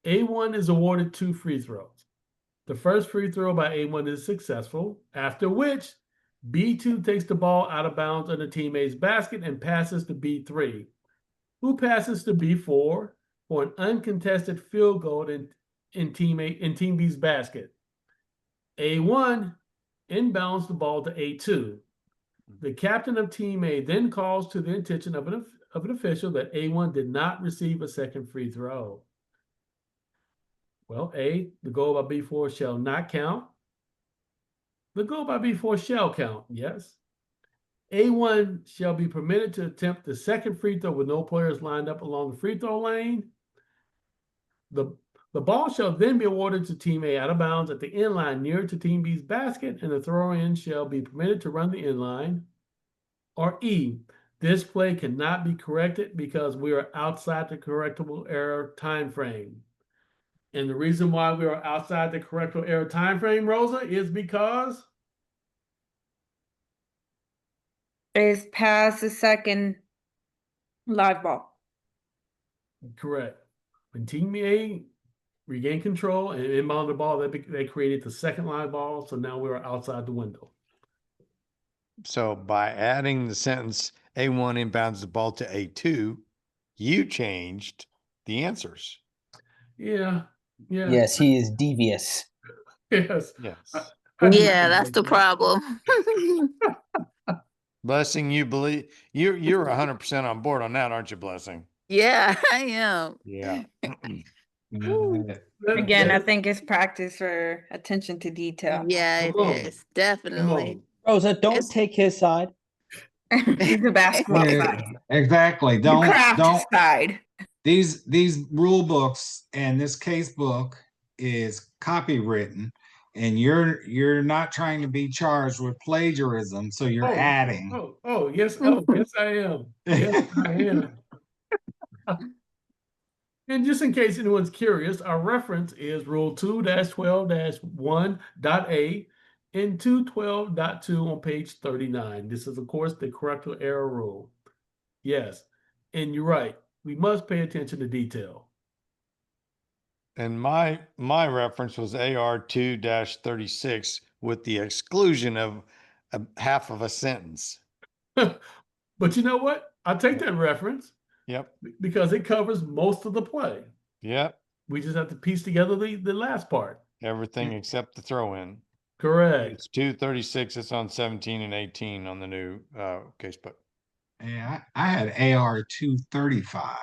A1 is awarded 2 free throws. The first free throw by A1 is successful, after which B2 takes the ball out of bounds on the teammate's basket and passes to B3, who passes to B4 for an uncontested field goal in Team B's basket. A1 inbounds the ball to A2. The captain of Team A then calls to the attention of an official that A1 did not receive a second free throw. Well, A, the goal by B4 shall not count. The goal by B4 shall count, yes. A1 shall be permitted to attempt the second free throw with no players lined up along the free throw lane. The ball shall then be awarded to Team A out of bounds at the end line near to Team B's basket, and the throw-in shall be permitted to run the end line. Or E, this play cannot be corrected because we are outside the correctable error time frame. And the reason why we are outside the correctable error time frame, Rosa, is because It's past the second live ball. correct. When Team A regained control and inbound the ball, they created the second line ball, so now we're outside the window. So by adding the sentence A1 inbounds the ball to A2, you changed the answers. Yeah. Yes, he is devious. Yes. Yes. I do Yeah, think that's the that. problem. Blessing, you believe you're 100% on board on that, aren't you, Blessing? Yeah, I am. Yeah. That- Again, I that- think it's practice for attention to detail. Yeah, it Come on. is. Come Definitely. on. Rosa, don't It's- take his side. He's a basketball Yeah, side. exactly. The Don't craft side. these rule books and this case book is copywritten, and you're not trying to be charged with plagiarism, so you're adding. Yes, yes, I am. Yes, I am. And just in case anyone's curious, our reference is Rule 2-12-1.A and 212.2 on page 39. This is, of course, the correctable error rule. Yes, and you're right. We must pay attention to detail. And my reference was AR 2-36 with the exclusion of half of a sentence. But you know what? I'll take that reference Yep. because it covers most of the play. Yep. We just have to piece together the last part. Everything except the throw in. Correct. It's 236. It's on 17 and 18 on the new casebook. Yeah, I had AR 235.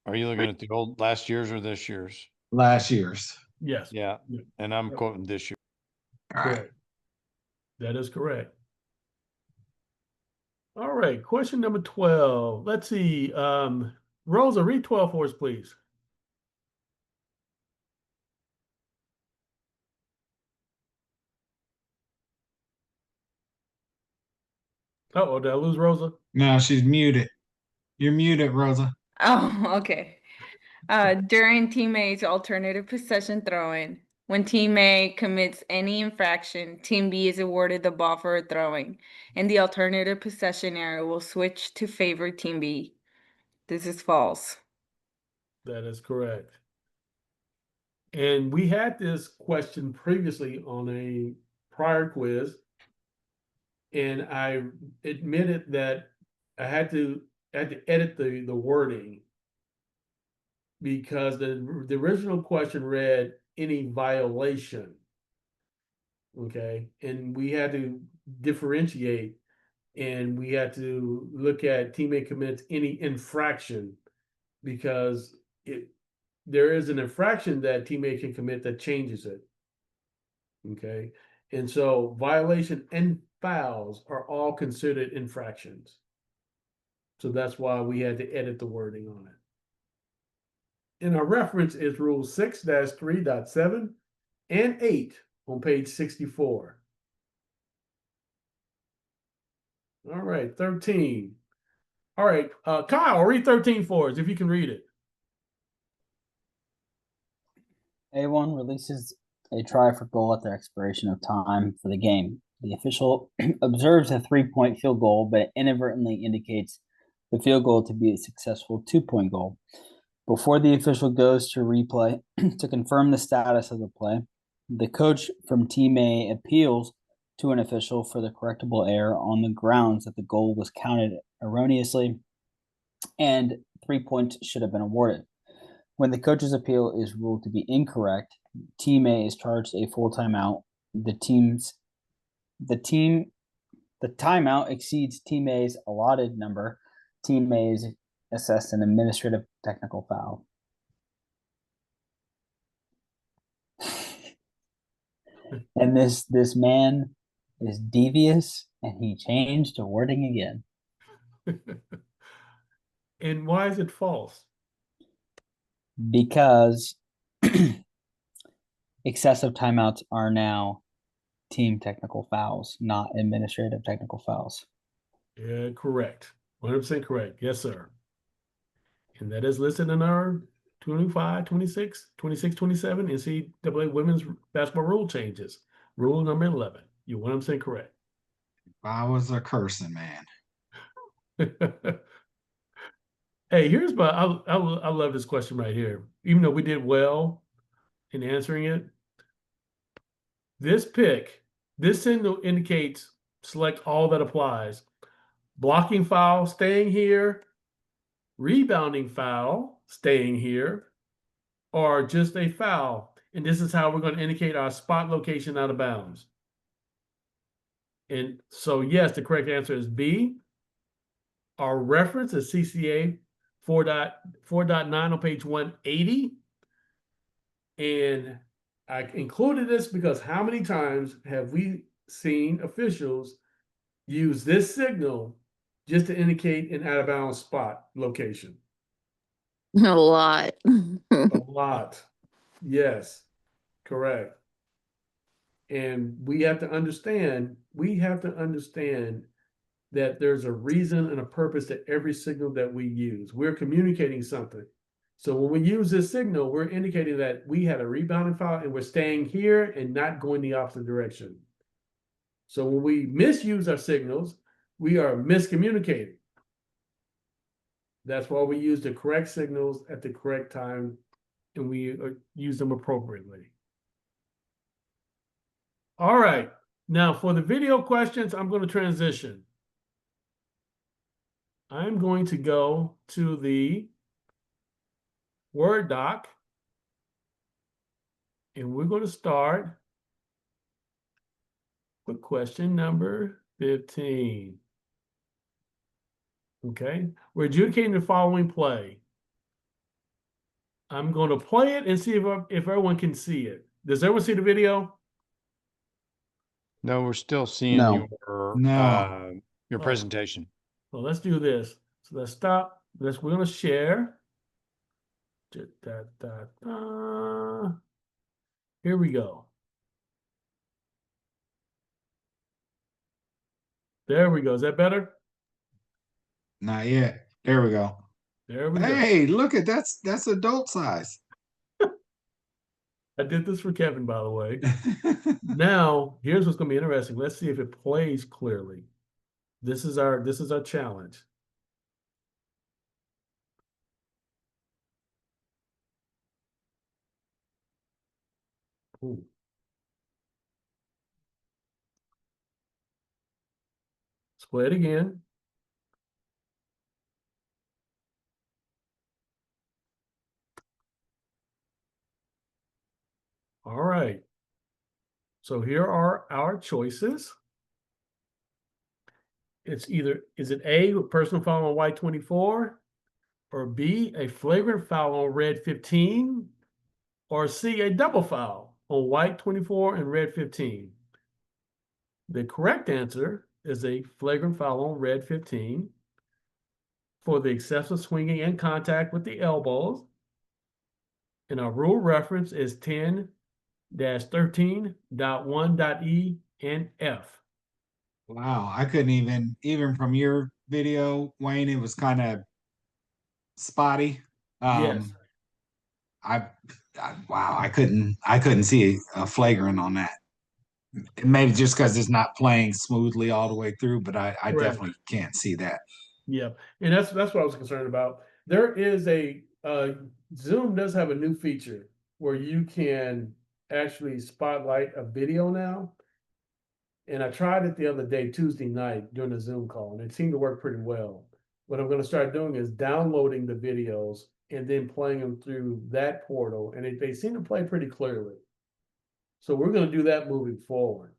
Are you looking at the old last year's or this year's? Last year's. Yes. Yeah. And I'm quoting this year. All right. Correct. That is correct. All right. Question number 12. Let's see. Rosa, read 12 for us, please. Uh-oh, did I lose Rosa? No, she's muted. You're muted, Rosa. Oh, okay. During teammates' alternative possession throwing, when team A commits any infraction, team B is awarded the ball for a throwing, and the alternative possession area will switch to favor team B. This is false. That is correct. And we had this question previously on a prior quiz, and I admitted that I had to edit the wording because the original question read any violation. Okay, and we had to differentiate, and we had to look at teammate commits any infraction because there is an infraction that teammate can commit that changes it. Okay, and so violation and fouls are all considered infractions. So that's why we had to edit the wording on it. And our reference is Rule 6-3.7 and 8 on page 64. All right, 13. All right, Kyle, read 13 for us if you can read it. A1 releases a try for goal at the expiration of time for the game. The official observes a 3-point field goal, but inadvertently indicates the field goal to be a successful 2-point goal. Before the official goes to replay to confirm the status of the play, the coach from Team A appeals to an official for the correctable error on the grounds that the goal was counted erroneously and 3 points should have been awarded. When the coach's appeal is ruled to be incorrect, Team A is charged a full timeout. The timeout exceeds Team A's allotted number. Team A is assessed an administrative technical foul. And this man is devious, and he changed the wording again. And why is it false? Because excessive timeouts are now team technical fouls, not administrative technical fouls. Yeah, correct. 100% correct. Yes, sir. And that is listed in our 25, 26, 26, 27 NCAA women's basketball rule changes. Rule number 11. You're 100% correct. I was a cursing man. Hey, here's my, I love this question right here. Even though we did well in answering it, this signal indicates select all that applies. Blocking foul, staying here. Rebounding foul, staying here. Or just a foul. And this is how we're going to indicate our spot location out of bounds. And so, yes, the correct answer is B. Our reference is CCA 4.9 on page 180. And I included this because how many times have we seen officials use this signal just to indicate an out of bounds spot location? A lot. A lot. Yes, correct. And we have to understand that there's a reason and a purpose to every signal that we use. We're communicating something. So when we use this signal, we're indicating that we had a rebounding foul and we're staying here and not going the opposite direction. So when we misuse our signals, we are miscommunicating. That's why we use the correct signals at the correct time and we use them appropriately. All right. Now for the video questions, I'm going to transition. I'm going to go to the Word doc and we're going to start with question number 15. Okay, we're adjudicating the following play. I'm going to play it and see if everyone can see it. Does everyone see the video? No, we're still seeing No. your presentation. Well, let's do this. So let's stop. We're going to share. Here we go. There we go. Is that better? Not yet. There we go. There we go. Hey, look at that's adult size. I did this for Kevin, by the way. Now, here's what's going to be interesting. Let's see if it plays clearly. This is our challenge. Ooh. Let's play it again. All right. So here are our choices. It's either, is it A, a personal foul on white 24, or B, a flagrant foul on red 15, or C, a double foul on white 24 and red 15? The correct answer is a flagrant foul on red 15 for the excessive swinging and contact with the elbows. And our rule reference is 10-13.1.E and F. Wow, I couldn't even from your video, Wayne, it was kind of spotty. Yes. I wow, I couldn't see a flagrant on that. Maybe just because it's not playing smoothly all the way through, but I Correct. definitely can't see that. Yeah, and that's what I was concerned about. There is Zoom does have a new feature where you can actually spotlight a video now. And I tried it the other day, Tuesday night, during a Zoom call, and it seemed to work pretty well. What I'm going to start doing is downloading the videos and then playing them through that portal, and they seem to play pretty clearly. So we're going to do that moving forward.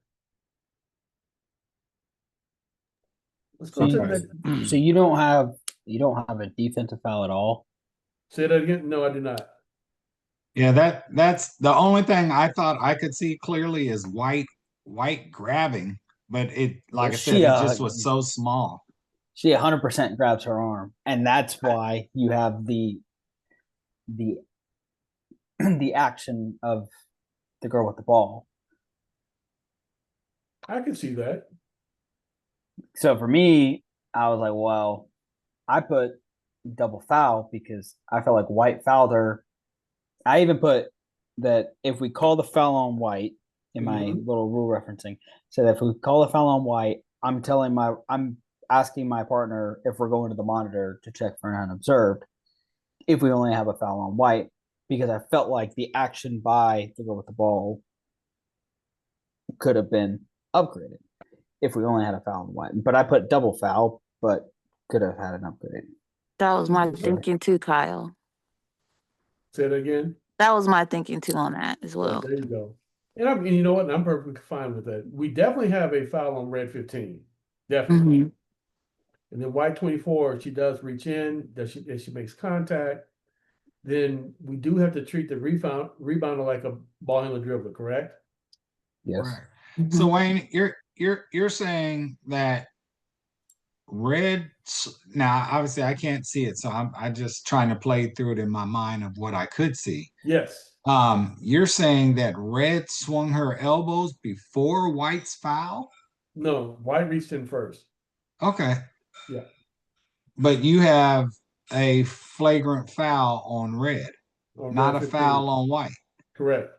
Let's go to the next. So you don't have a defensive foul at all. Say that again. No, I do not. Yeah, that's the only thing I thought I could see clearly is white grabbing, but it, like I said, it just was so small. She 100% grabs her arm, and that's why you have the the action of the girl with the ball. I can see that. So for me, I was like, well, I put double foul because I felt like White fouled her. I even put that if we call the foul on White in my little rule referencing, so that if we call the foul on White, I'm asking my partner if we're going to the monitor to check for an unobserved if we only have a foul on White, because I felt like the action by the girl with the ball could have been upgraded if we only had a foul on White. But I put double foul, but could have had an upgrade. That was my thinking too, Kyle. Say that again. That was my thinking too on that as well. There you go. And you know what? I'm perfectly fine with that. We definitely have a foul on red 15. Definitely. Mhm. And then white 24, if she does reach in, if she makes contact, then we do have to treat the rebounder like a ball handler dribbler, correct? Yes. Right. So Wayne, you're saying that red, now obviously I can't see it, so I'm just trying to play through it in my mind of what I could see. Yes. You're saying that red swung her elbows before White's foul? No, white reached in first. Okay. Yeah. But you have a flagrant foul on red, not red a 15. foul on White. Correct.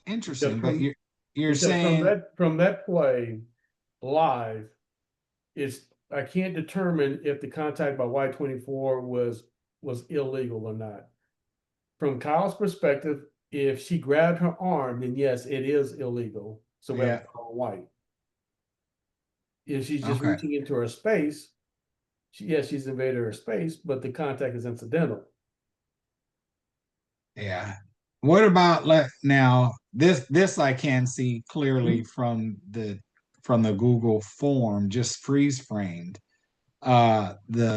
Interesting, Because but you're saying from that play live, I can't determine if the contact by white 24 was illegal or not. From Kyle's perspective, if she grabbed her arm, then yes, it is illegal. So we have to call white. If she's just reaching into her space, she's invaded her space, but the contact is incidental. Yeah. What about now this I can see clearly from the Google form, just freeze framed. The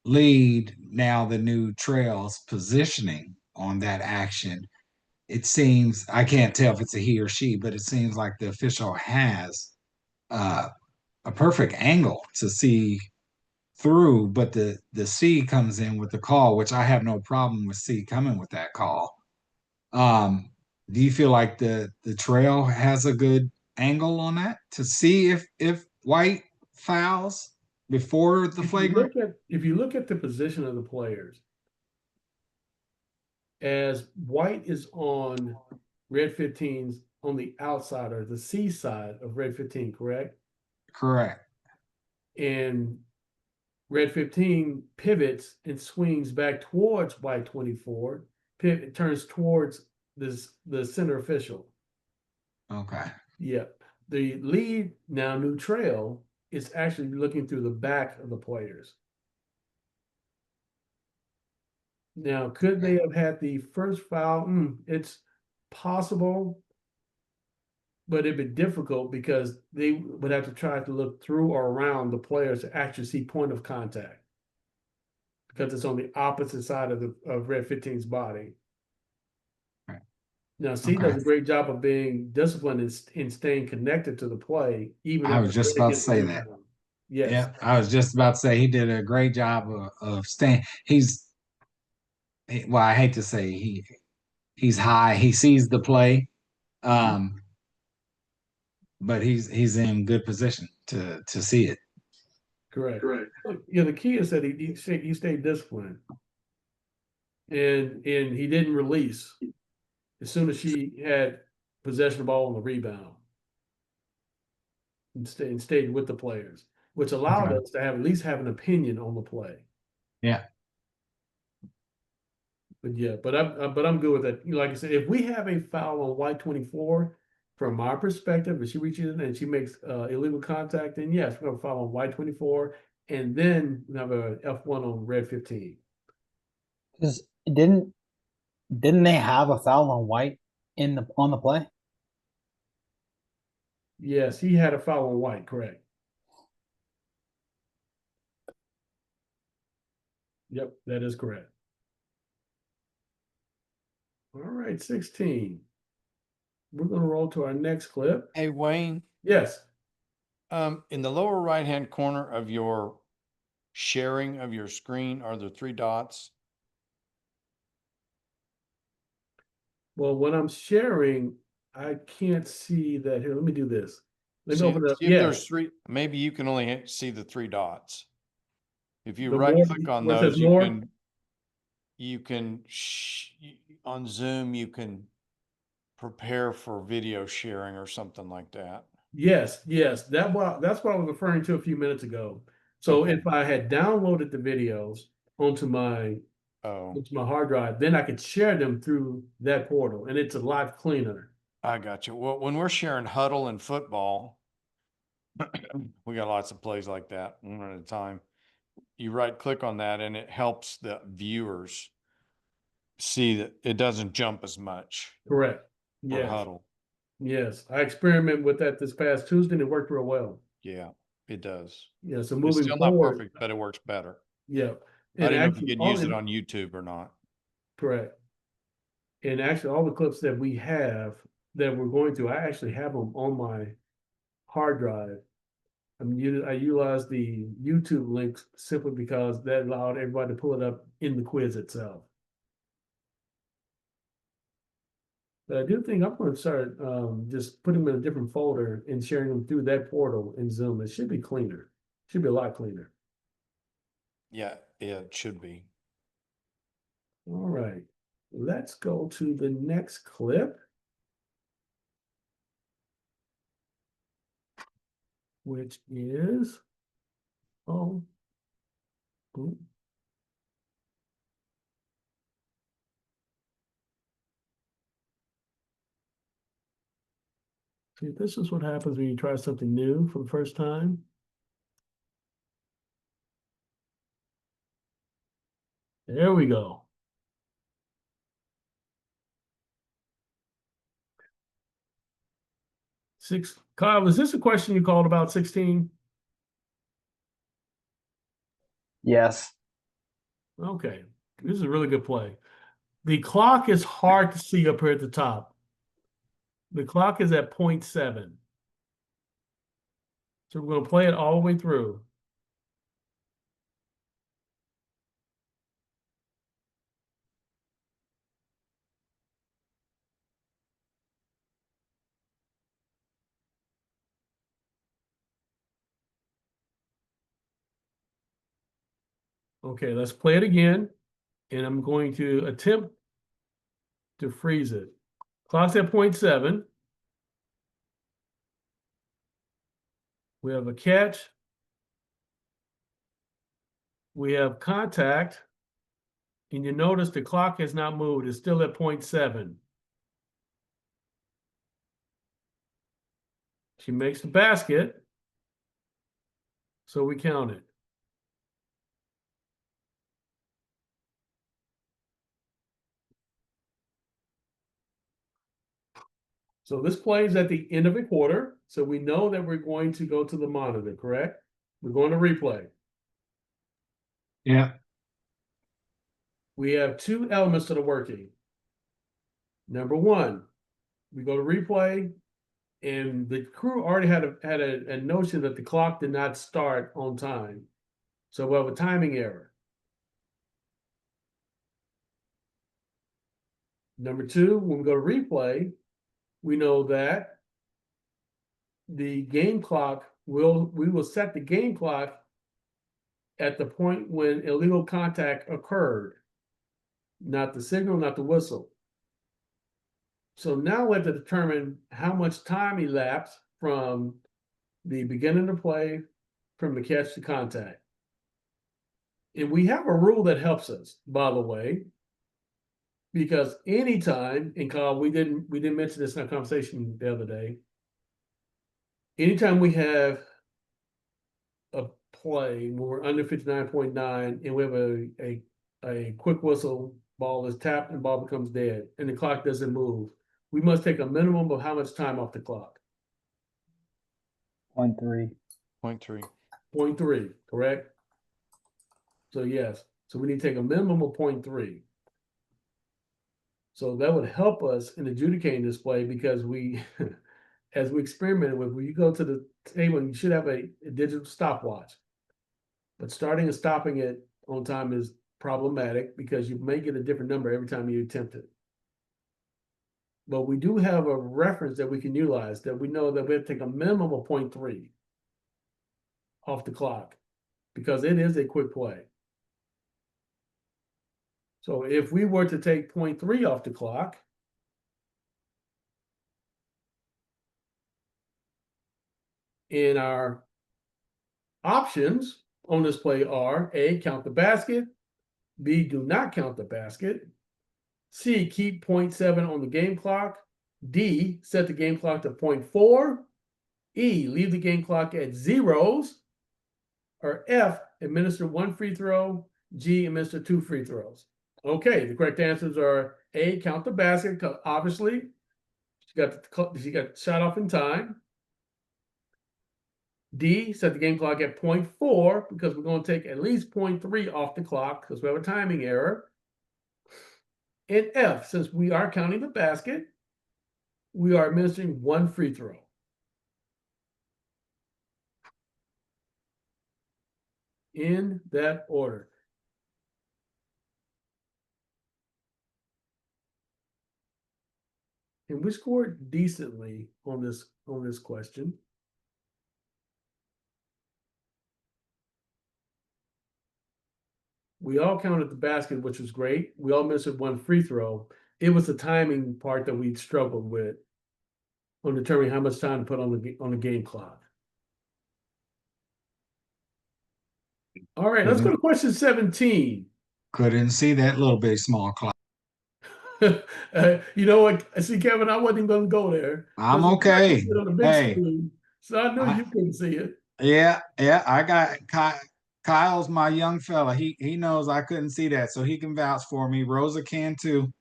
lead, now the new trails positioning on that action. It seems, I can't tell if it's a he or she, but it seems like the official has a perfect angle to see through, but the C comes in with the call, which I have no problem with C coming with that call. Do you feel like the trail has a good angle on that to see if White fouls before the flagrant? If you look at the position of the players, as White is on red 15's on the outside or the C side of red 15, correct? Correct. And red 15 pivots and swings back towards white 24, turns towards the center official. Okay. Yep. The lead, now new trail, is actually looking through the back of the players. Now, could they have had the first foul? It's possible, but it'd be difficult because they would have to try to look through or around the players to actually see point of contact because it's on the opposite side of red 15's body. Right. Now, C does a great job of being disciplined and staying connected to the play, even I if was just about to say that. Yes. Yeah, I was just about to say he did a great job of staying. Well, I hate to say he's high. He sees the play, but he's in good position to see it. Correct. Yeah, the key is that he stayed disciplined. and he didn't release as soon as she had possession of the ball on the rebound. And stayed with the players, which allowed Okay. us to have at least have an opinion on the play. Yeah. But yeah, but I'm good with that. Like I said, if we have a foul on white 24, from our perspective, if she reaches in and she makes illegal contact, then yes, we have a foul on white 24, and then we have a F1 on red 15. Because didn't they have a foul on White on the play? Yes, he had a foul on white, correct. Yep, that is correct. All right, 16. We're going to roll to our next clip. Hey, Wayne, Yes. in the lower right-hand corner of your sharing of your screen are the 3 dots. Well, when I'm sharing, I can't see that. Here, let me do this. Let me See, open up. see if Yeah, there's 3, maybe you can only see the 3 dots. If you the right more, click on where it says those, more. you can on Zoom, you can prepare for video sharing or something like that. Yes, that's what I was referring to a few minutes ago. So Okay. if I had downloaded the videos onto my Oh, hard drive, then I could share them through that portal, and it's a lot cleaner. I got you. Well, when we're sharing huddle and football, we got lots of plays like that, one at a time. You right click on that and it helps the viewers see that it doesn't jump as much Correct. for Yes, huddle. yes. I experimented with that this past Tuesday, and it worked real well. Yeah, it does. Yeah. So It's moving still not forward, perfect, but it works better. yeah. I And don't know if you actually, could use it on YouTube or not. correct. And actually, all the clips that we have that we're going to, I actually have them on my hard drive. I utilize the YouTube links simply because that allowed everybody to pull it up in the quiz itself. But I do think I'm going to start just putting them in a different folder and sharing them through that portal in Zoom. It should be cleaner. Should be a lot cleaner. Yeah, it should be. All right. Let's go to the next clip, which is, oh, ooh. See, this is what happens when you try something new for the first time. There we go. Kyle, is this a question you called about 16? Yes. Okay, this is a really good play. The clock is hard to see up here at the top. The clock is at 0.7. So we're going to play it all the way through. Okay, let's play it again. And I'm going to attempt to freeze it. Clock's at 0.7. We have a catch. We have contact. And you notice the clock has not moved. It's still at 0.7. She makes the basket. So we count it. So this plays at the end of a quarter. So we know that we're going to go to the monitor, correct? We're going to replay. Yeah. We have 2 elements to the working. Number 1, we go to replay, and the crew already had a notion that the clock did not start on time. So we have a timing error. Number 2, when we go to replay, we know that the game clock we will set the game clock at the point when illegal contact occurred. not the signal, not the whistle. So now we have to determine how much time elapsed from the beginning of play, from the catch to contact. And we have a rule that helps us, by the way, because anytime, and Kyle, we didn't mention this in our conversation the other day. Anytime we have a play when we're under 59.9 and we have a quick whistle, ball is tapped and ball becomes dead, and the clock doesn't move, we must take a minimum of how much time off the clock? 0.3. 0.3. 0.3, correct? So yes, so we need to take a minimum of 0.3. So that would help us in adjudicating this play because we, as we experimented with, when you go to the table, you should have a digital stopwatch. But starting and stopping it on time is problematic because you may get a different number every time you attempt it. But we do have a reference that we can utilize that we know that we have to take a minimum of 0.3 off the clock because it is a quick play. So if we were to take 0.3 off the clock, in our options on this play are A, count the basket, B, do not count the basket, C, keep 0.7 on the game clock, D, set the game clock to 0.4, E, leave the game clock at zeros, or F, administer 1 free throw, G, administer 2 free throws. Okay, the correct answers are A, count the basket, because obviously she got shot off in time. D, set the game clock at 0.4 because we're going to take at least 0.3 off the clock because we have a timing error. And F, since we are counting the basket, we are administering 1 free throw. In that order. And we scored decently on this question. We all counted the basket, which was great. We all missed 1 free throw. It was the timing part that we struggled with on determining how much time to put on the game clock. All right, let's go to question 17. Couldn't see that little bit small clock. You know what? See, Kevin, I wasn't even going to go there. I'm okay. On the big Hey, screen, so I knew you couldn't see it. Yeah, I got Kyle's my young fella. He knows I couldn't see that, so he can vouch for me. Rosa can too.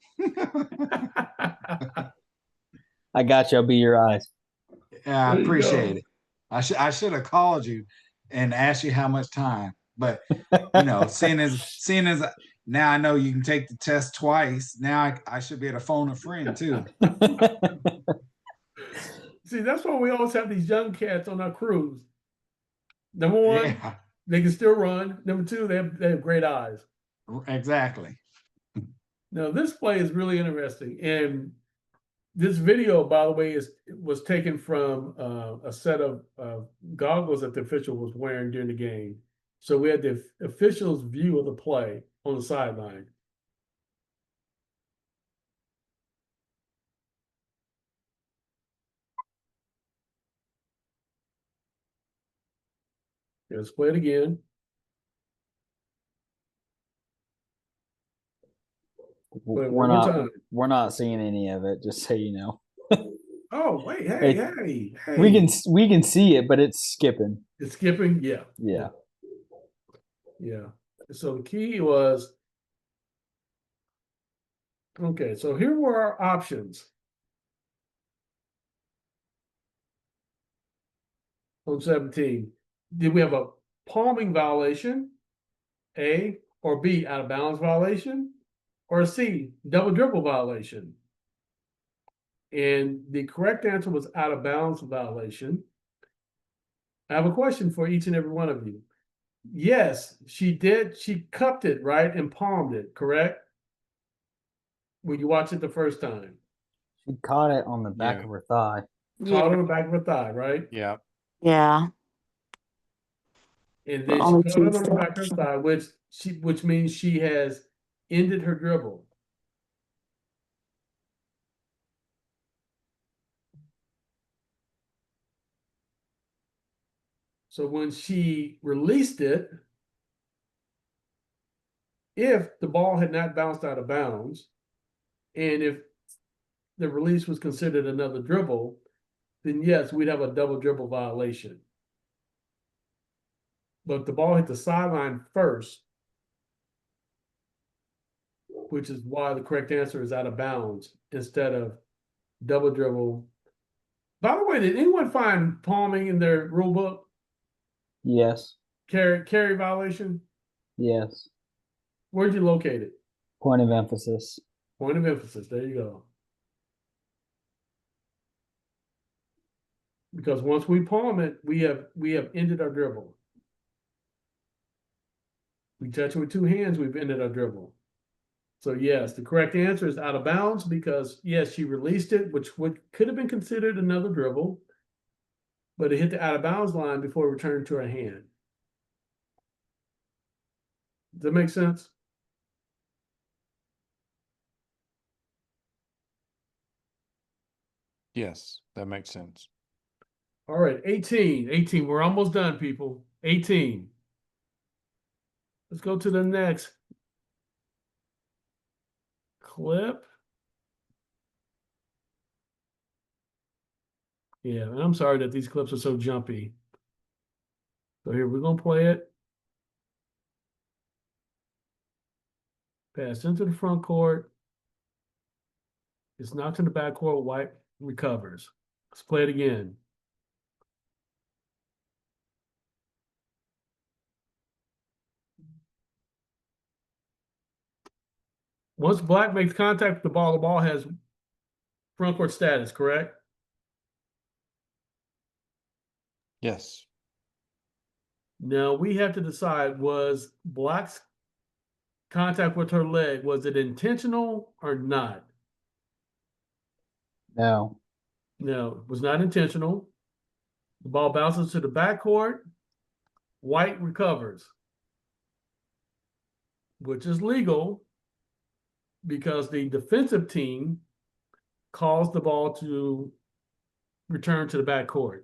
I got you. I'll be your eyes. Yeah, I There you appreciate go. it. I should have called you and asked you how much time, but you know, seeing as now I know you can take the test twice. Now I should be able to phone a friend too. See, that's why we always have these young cats on our crews. Number one, Yeah, they can still run. Number two, they have great eyes. exactly. Now, this play is really interesting. And this video, by the way, was taken from a set of goggles that the official was wearing during the game. So we had the official's view of the play on the sideline. Let's play it again. Play it one more time. We're not seeing any of it, just so you know. Oh, wait, hey. We can see it, but it's skipping. It's skipping, yeah. Yeah. So the key was, okay, so here were our options. On 17, did we have a palming violation, A, or B, out of bounds violation, or C, double dribble violation? And the correct answer was out of bounds violation. I have a question for each and every one of you. Yes, she did. She cupped it, right, and palmed it, correct? When you watch it the first time. She caught it on the back of her thigh. Caught it on the back of her thigh, right? Yeah. Yeah. And then she caught it on the back of her thigh, which means she has ended her dribble. So when she released it, if the ball had not bounced out of bounds, and if the release was considered another dribble, then yes, we'd have a double dribble violation. But if the ball hit the sideline first, which is why the correct answer is out of bounds instead of double dribble. By the way, did anyone find palming in their rule book? Yes. Carry violation? Yes. Where'd you locate it? Point of emphasis. Point of emphasis. There you go. Because once we palm it, we have ended our dribble. We touch it with two hands, we've ended our dribble. So yes, the correct answer is out of bounds because yes, she released it, which could have been considered another dribble, but it hit the out of bounds line before it returned to her hand. Does that make sense? Yes, that makes sense. All right, 18. 18. We're almost done, people. 18. Let's go to the next clip. Yeah, and I'm sorry that these clips are so jumpy. So here, we're going to play it. Pass into the front court. It's knocked in the back court. White recovers. Let's play it again. Once Black makes contact with the ball has front court status, correct? Yes. Now we have to decide, was Black's contact with her leg, was it intentional or not? No. No, it was not intentional. The ball bounces to the backcourt. White recovers, which is legal because the defensive team calls the ball to return to the backcourt,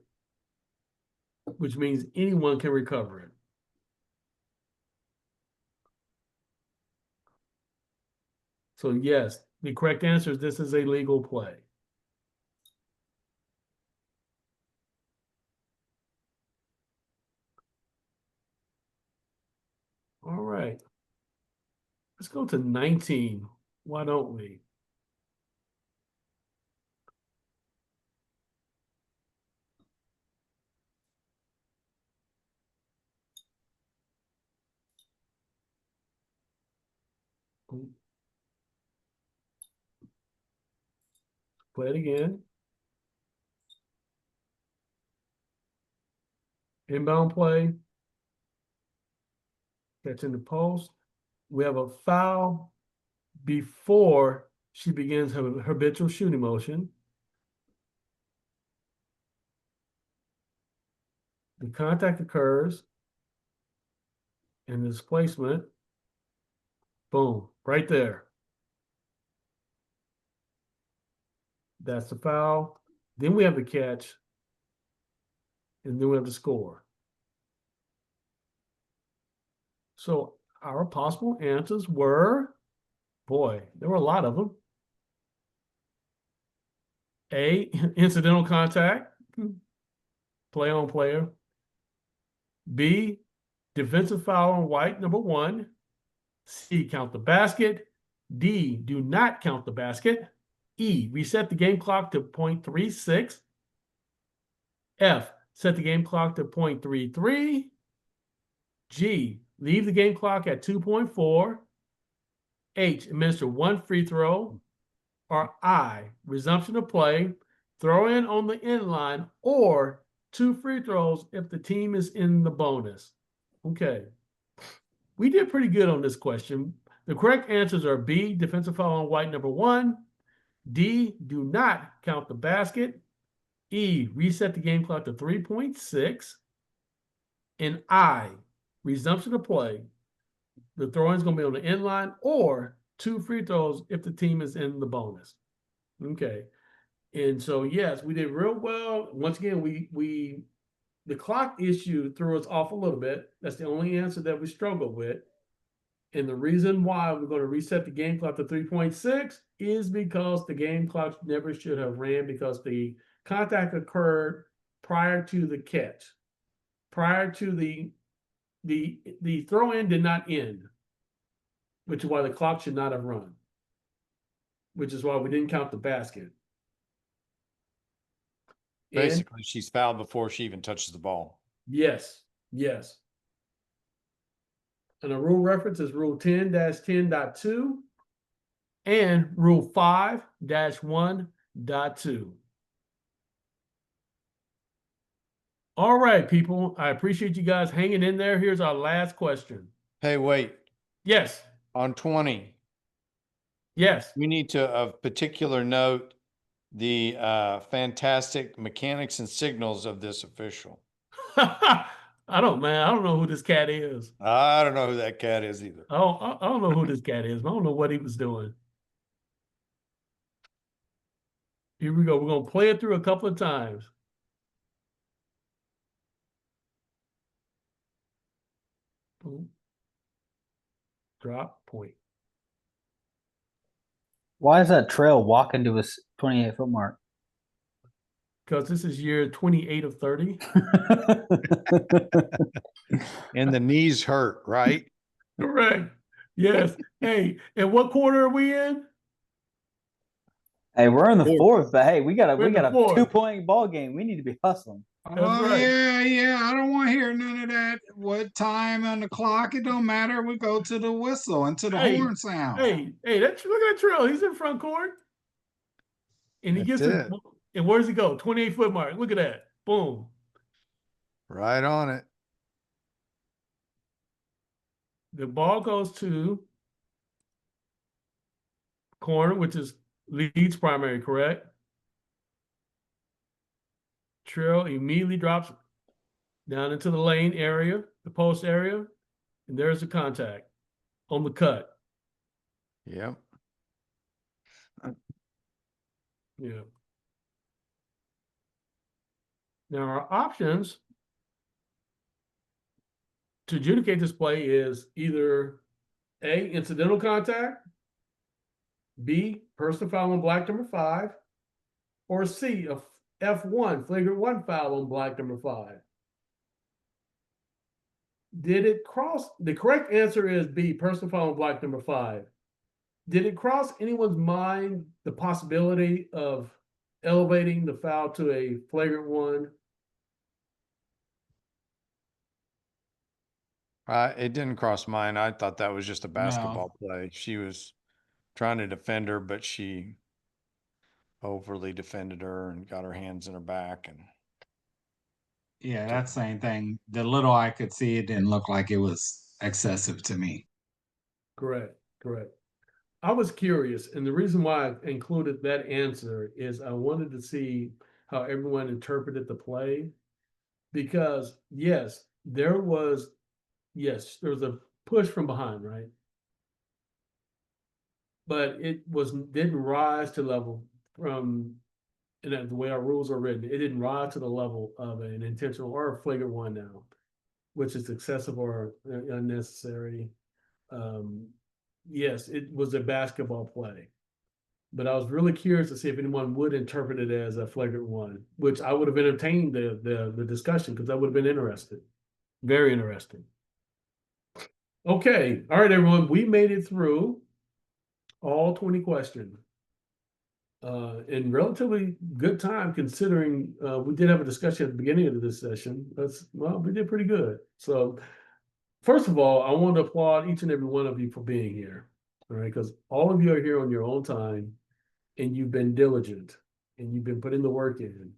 which means anyone can recover it. So yes, the correct answer is this is a legal play. All right. Let's go to 19. Why don't we? Play it again. Inbound play. Catch in the post. We have a foul before she begins her habitual shooting motion. The contact occurs and the displacement. Boom, right there. That's the foul. Then we have the catch. And then we have the score. So our possible answers were, boy, there were a lot of them. A, incidental contact, play on player. B, defensive foul on White, number 1. C, count the basket. D, do not count the basket. E, reset the game clock to 0.36. F, set the game clock to 0.33. G, leave the game clock at 2.4. H, administer 1 free throw. Or I, resumption of play, throw in on the end line, or 2 free throws if the team is in the bonus. Okay. We did pretty good on this question. The correct answers are B, defensive foul on White, number 1. D, do not count the basket. E, reset the game clock to 3.6. And I, resumption of play. The throw-in is going to be on the end line or 2 free throws if the team is in the bonus. Okay. And so, yes, we did real well. Once again, we the clock issue threw us off a little bit. That's the only answer that we struggled with. And the reason why we're going to reset the game clock to 3.6 is because the game clock never should have ran, because the contact occurred prior to the catch. Prior to the throw in did not end, which is why the clock should not have run, which is why we didn't count the basket. And Basically, she's fouled before she even touches the ball. yes, yes. And the rule reference is Rule 10-10.2 and Rule 5-1.2. All right, people. I appreciate you guys hanging in there. Here's our last question. Hey, wait, Yes, on 20, yes. we need to, of particular note, the fantastic mechanics and signals of this official. I don't know who this cat is. I don't know who that cat is either. I don't know who this cat is. I don't know what he was doing. Here we go. We're going to play it through a couple of times. Boom. Drop, point. Why is that trail walking to his 28-foot mark? Because this is year 28 of 30. And the knees hurt, right? Correct. Yes. Hey, and what quarter are we in? Hey, we're in the Fourth. fourth, but hey, we got We're in the a fourth. 2-point ball game. We need to be hustling. That's Oh, right. yeah. I don't want to hear none of that. What time on the clock? It don't matter. We go to the whistle and to the Hey, horn sound. Hey, look at that trail. He's in front court. And he That's gets it. it. And where does he go? 28-foot mark. Look at that. Boom. Right on it. The ball goes to corner, which is Leeds primary, correct? Trail immediately drops down into the lane area, the post area, and there's the contact on the cut. Yep. Yeah. Now our options to adjudicate this play is either A, incidental contact, B, personal foul on black number 5, or C, a F1, flagrant 1 foul on black number 5. Did it cross? The correct answer is B, personal foul on black number 5. Did it cross anyone's mind the possibility of elevating the foul to a flagrant 1? It didn't cross mine. I thought that was just a basketball play. She was trying to defend her, but she overly defended her and got her hands in her back. And Yeah, that same thing. The little I could see, it didn't look like it was excessive to me. Correct. I was curious, and the reason why I included that answer is I wanted to see how everyone interpreted the play, because yes, there was a push from behind, right? But it didn't rise to level from, the way our rules are written. It didn't rise to the level of an intentional or a flagrant 1 now, which is excessive or unnecessary. Yes, it was a basketball play, but I was really curious to see if anyone would interpret it as a flagrant 1, which I would have entertained the discussion, because that would have been interesting, very interesting. Okay, all right, everyone, we made it through all 20 questions in relatively good time, considering we did have a discussion at the beginning of this session. We did pretty good. So first of all, I want to applaud each and every one of you for being here, all right? Because all of you are here on your own time, and you've been diligent, and you've been putting the work in.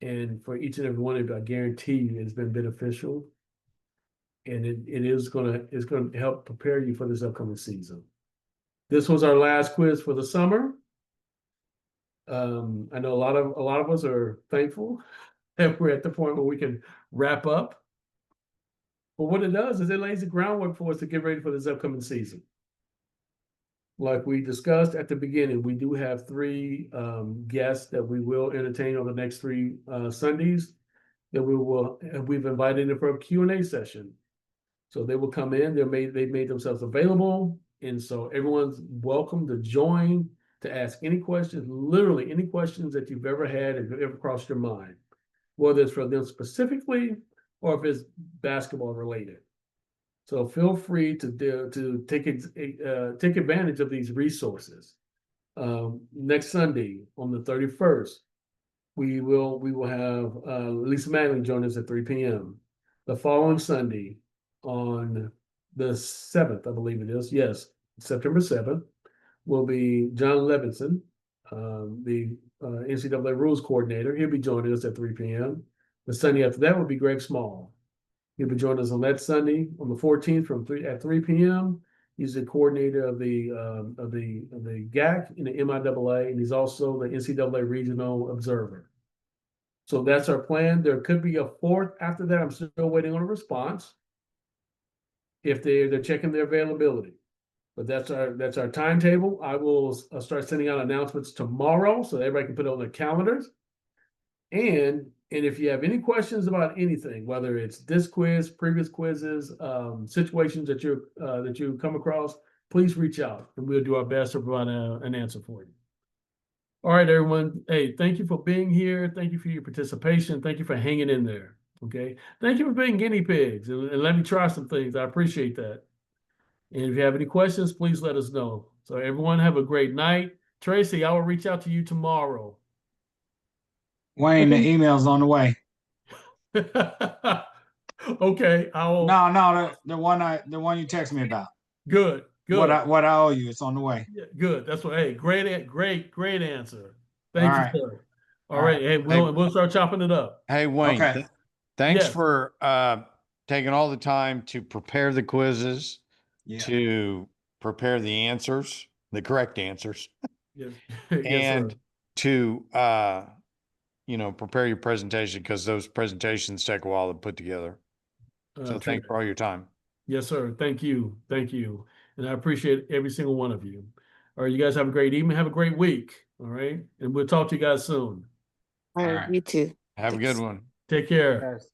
And for each and every one of you, I guarantee you it's been beneficial. And it's going to help prepare you for this upcoming season. This was our last quiz for the summer. I know a lot of us are thankful that we're at the point where we can wrap up. But what it does is it lays the groundwork for us to get ready for this upcoming season. Like we discussed at the beginning, we do have 3 guests that we will entertain on the next 3 Sundays. that we've invited in for a Q&A session. So they will come in, they've made themselves available. And so everyone's welcome to join, to ask any questions, literally any questions that you've ever had and ever crossed your mind, whether it's for them specifically or if it's basketball related. So feel free to take advantage of these resources. Next Sunday on the 31st, we will have Lisa Madeline join us at 3 p.m. The following Sunday on the 7th, I believe it is, yes, September 7th, will be John Levinson, the NCAA rules coordinator. He'll be joining us at 3 p.m. The Sunday after that will be Greg Small. He'll be joining us on that Sunday on the 14th at 3 p.m. He's the coordinator of the GAC in the MIAA, and he's also the NCAA regional observer. So that's our plan. There could be a fourth after that. I'm still waiting on a response if they're checking their availability. But that's our timetable. I will start sending out announcements tomorrow so everybody can put it on their calendars. And if you have any questions about anything, whether it's this quiz, previous quizzes, situations that you come across, please reach out and we'll do our best to provide an answer for you. All right, everyone. Hey, thank you for being here. Thank you for your participation. Thank you for hanging in there. Okay. Thank you for being guinea pigs and let me try some things. I appreciate that. And if you have any questions, please let us know. So everyone have a great night. Tracy, I will reach out to you tomorrow. Wayne, the email's on the way. Okay, No, the one you text me about. Good. What I owe you, it's on the way. Yeah, good. That's what. Hey, great answer. Thank All you, right. sir. All right. Hey, we'll start chopping it up. Hey, Wayne, Okay. thanks Yes. for taking all the time to prepare the quizzes, Yeah. to prepare the answers, the correct answers, Yes, yes, and sir. to prepare your presentation, because those presentations take a while to put together. So thanks for all your time. Yes, sir. Thank you. And I appreciate every single one of you. All right, you guys have a great evening. Have a great week. All right, and we'll talk to you guys soon. All All right, right. you too. Have a Thanks. good one. Take care. Guys.